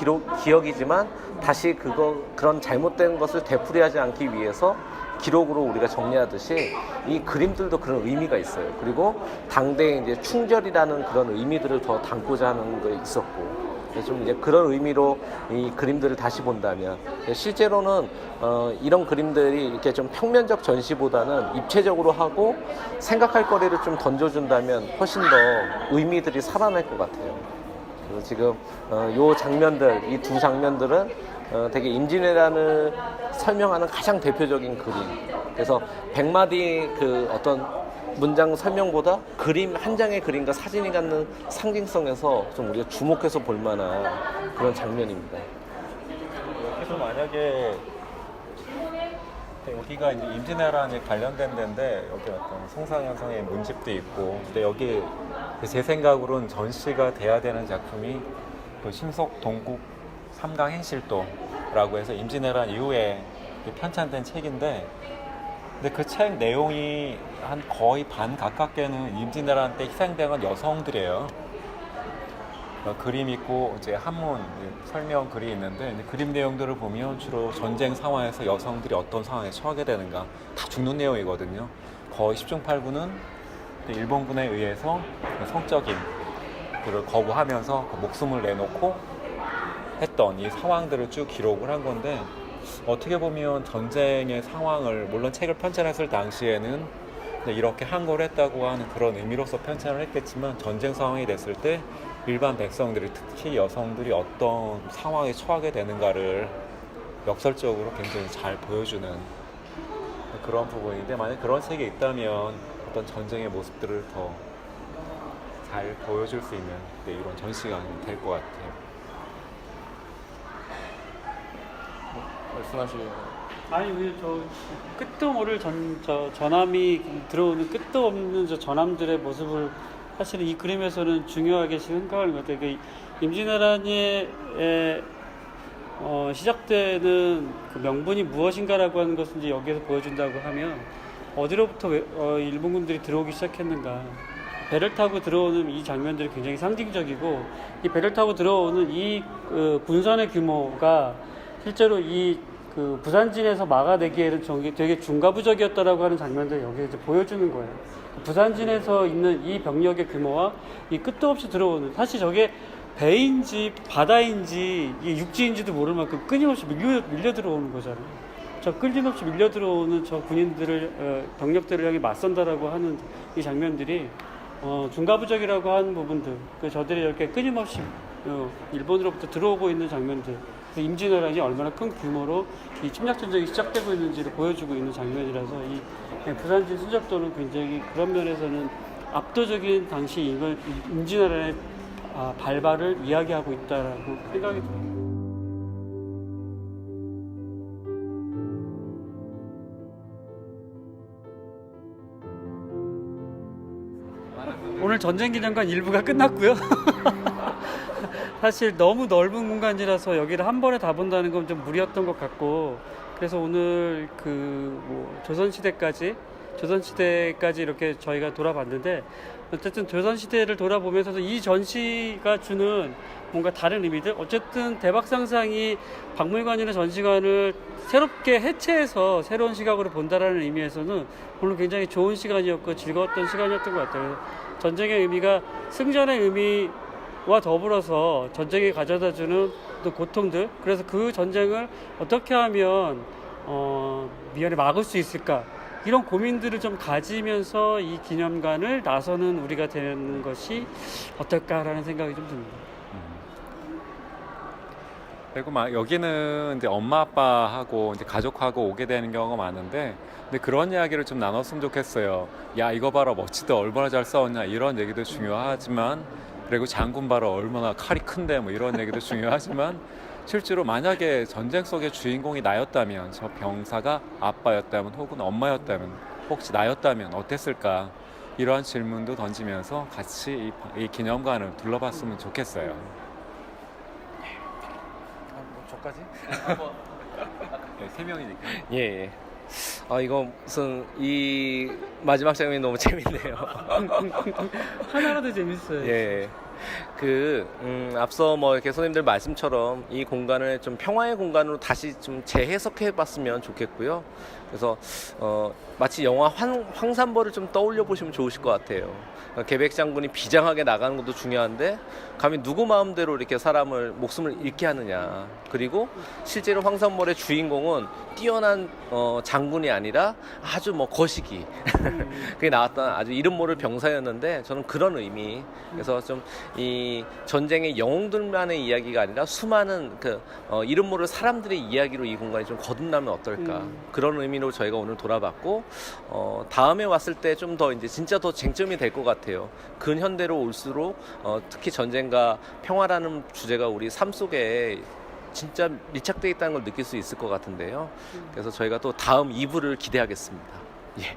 기억이지만 다시 그런 잘못된 것을 되풀이하지 않기 위해서 기록으로 우리가 정리하듯이 이 그림들도 그런 의미가 있어요. 그리고 당대에 이제 충절이라는 그런 의미들을 더 담고자 하는 게 있었고, 좀 이제 그런 의미로 이 그림들을 다시 본다면, 실제로는 이런 그림들이 이렇게 좀 평면적 전시보다는 입체적으로 하고 생각할 거리를 좀 던져준다면 훨씬 더 의미들이 살아날 것 같아요. 그래서 지금 요 장면들, 이 두 장면들은 되게 임진왜란을 설명하는 가장 대표적인 그림. 그래서 100마디 그 어떤 문장 설명보다 그림 한 장의 그림과 사진이 갖는 상징성에서 좀 우리가 주목해서 볼 만한 그런 장면입니다. 여기서 만약에 여기가 이제 임진왜란에 관련된 데인데 여기 어떤 송상현상의 문집도 있고, 근데 여기 제 생각으로는 전시가 돼야 되는 작품이 그 신속 동국 삼강행실도라고 해서 임진왜란 이후에 편찬된 책인데, 근데 그 책 내용이 한 거의 반 가깝게는 임진왜란 때 희생된 여성들이에요. 그림 있고 이제 한문 설명 글이 있는데, 이제 그림 내용들을 보면 주로 전쟁 상황에서 여성들이 어떤 상황에 처하게 되는가 다 죽는 내용이거든요. 거의 10중 8구는 일본군에 의해서 성적인 그를 거부하면서 그 목숨을 내놓고 했던 이 상황들을 쭉 기록을 한 건데, 어떻게 보면 전쟁의 상황을, 물론 책을 편찬했을 당시에는 이렇게 항거를 했다고 하는 그런 의미로서 편찬을 했겠지만, 전쟁 상황이 됐을 때 일반 백성들이, 특히 여성들이 어떤 상황에 처하게 되는가를 역설적으로 굉장히 잘 보여주는 그런 부분인데, 만약 그런 책이 있다면 어떤 전쟁의 모습들을 더 잘 보여줄 수 있는 이런 전시가 될 것 같아요. 말씀하시면. 아니 왜 저 끝도 모를 전함이 들어오는 끝도 없는 저 전함들의 모습을 사실은 이 그림에서는 중요하게 생각하는 것 같아요. 그 임진왜란이 시작되는 그 명분이 무엇인가라고 하는 것을 이제 여기에서 보여준다고 하면, 어디로부터 일본군들이 들어오기 시작했는가, 배를 타고 들어오는 이 장면들이 굉장히 상징적이고, 이 배를 타고 들어오는 이 군선의 규모가 실제로 이 그 부산진에서 막아내기에는 되게 중과부적이었다라고 하는 장면들을 여기에 이제 보여주는 거예요. 부산진에서 있는 이 병력의 규모와 이 끝도 없이 들어오는, 사실 저게 배인지 바다인지 이게 육지인지도 모를 만큼 끊임없이 밀려 들어오는 거잖아요. 저 끊임없이 밀려 들어오는 저 군인들을 병력들을 향해 맞선다라고 하는 이 장면들이 중과부적이라고 하는 부분들, 저들이 이렇게 끊임없이 일본으로부터 들어오고 있는 장면들, 임진왜란이 얼마나 큰 규모로 이 침략전쟁이 시작되고 있는지를 보여주고 있는 장면이라서, 이 부산진 순적도는 굉장히 그런 면에서는 압도적인 당시 임진왜란의 발발을 이야기하고 있다라고 생각이 듭니다. 오늘 전쟁기념관 일부가 끝났고요. 사실 너무 넓은 공간이라서 여기를 한 번에 다 본다는 건 좀 무리였던 것 같고, 그래서 오늘 조선시대까지 이렇게 저희가 돌아봤는데, 어쨌든 조선시대를 돌아보면서도 이 전시가 주는 뭔가 다른 의미들, 어쨌든 대박상상이 박물관이나 전시관을 새롭게 해체해서 새로운 시각으로 본다라는 의미에서는 오늘 굉장히 좋은 시간이었고 즐거웠던 시간이었던 것 같아요. 전쟁의 의미가 승전의 의미와 더불어서 전쟁이 가져다주는 또 고통들, 그래서 그 전쟁을 어떻게 하면 미연에 막을 수 있을까, 이런 고민들을 좀 가지면서 이 기념관을 나서는 우리가 되는 것이 어떨까라는 생각이 좀 듭니다. 그리고 막 여기는 이제 엄마 아빠하고 이제 가족하고 오게 되는 경우가 많은데, 근데 그런 이야기를 좀 나눴으면 좋겠어요. 야, 이거 봐라, 멋지다, 얼마나 잘 싸웠냐, 이런 얘기도 중요하지만, 그리고 장군 봐라, 얼마나 칼이 큰데, 뭐 이런 얘기도 중요하지만, 실제로 만약에 전쟁 속의 주인공이 나였다면, 저 병사가 아빠였다면 혹은 엄마였다면, 혹시 나였다면 어땠을까, 이러한 질문도 던지면서 같이 이 기념관을 둘러봤으면 좋겠어요. 저까지? 네, 3명이니까. 예. 이거 무슨 이 마지막 장면이 너무 재밌네요. 하나라도 재밌어요. 예. 앞서 뭐 이렇게 선생님들 말씀처럼 이 공간을 좀 평화의 공간으로 다시 좀 재해석해 봤으면 좋겠고요. 그래서, 마치 영화 황산벌을 좀 떠올려 보시면 좋으실 것 같아요. 계백 장군이 비장하게 나가는 것도 중요한데, 감히 누구 마음대로 이렇게 목숨을 잃게 하느냐. 그리고 실제로 황산벌의 주인공은 뛰어난, 장군이 아니라 아주 뭐 거시기. 그게 나왔던 아주 이름 모를 병사였는데, 저는 그런 의미. 그래서 좀 이 전쟁의 영웅들만의 이야기가 아니라 수많은 이름 모를 사람들의 이야기로 이 공간이 좀 거듭나면 어떨까. 그런 의미로 저희가 오늘 돌아봤고, 다음에 왔을 때 좀 더 이제 진짜 더 쟁점이 될 것 같아요. 근현대로 올수록, 특히 전쟁과 평화라는 주제가 우리 삶 속에 진짜 밀착되어 있다는 걸 느낄 수 있을 것 같은데요. 그래서 저희가 또 다음 2부를 기대하겠습니다. 예.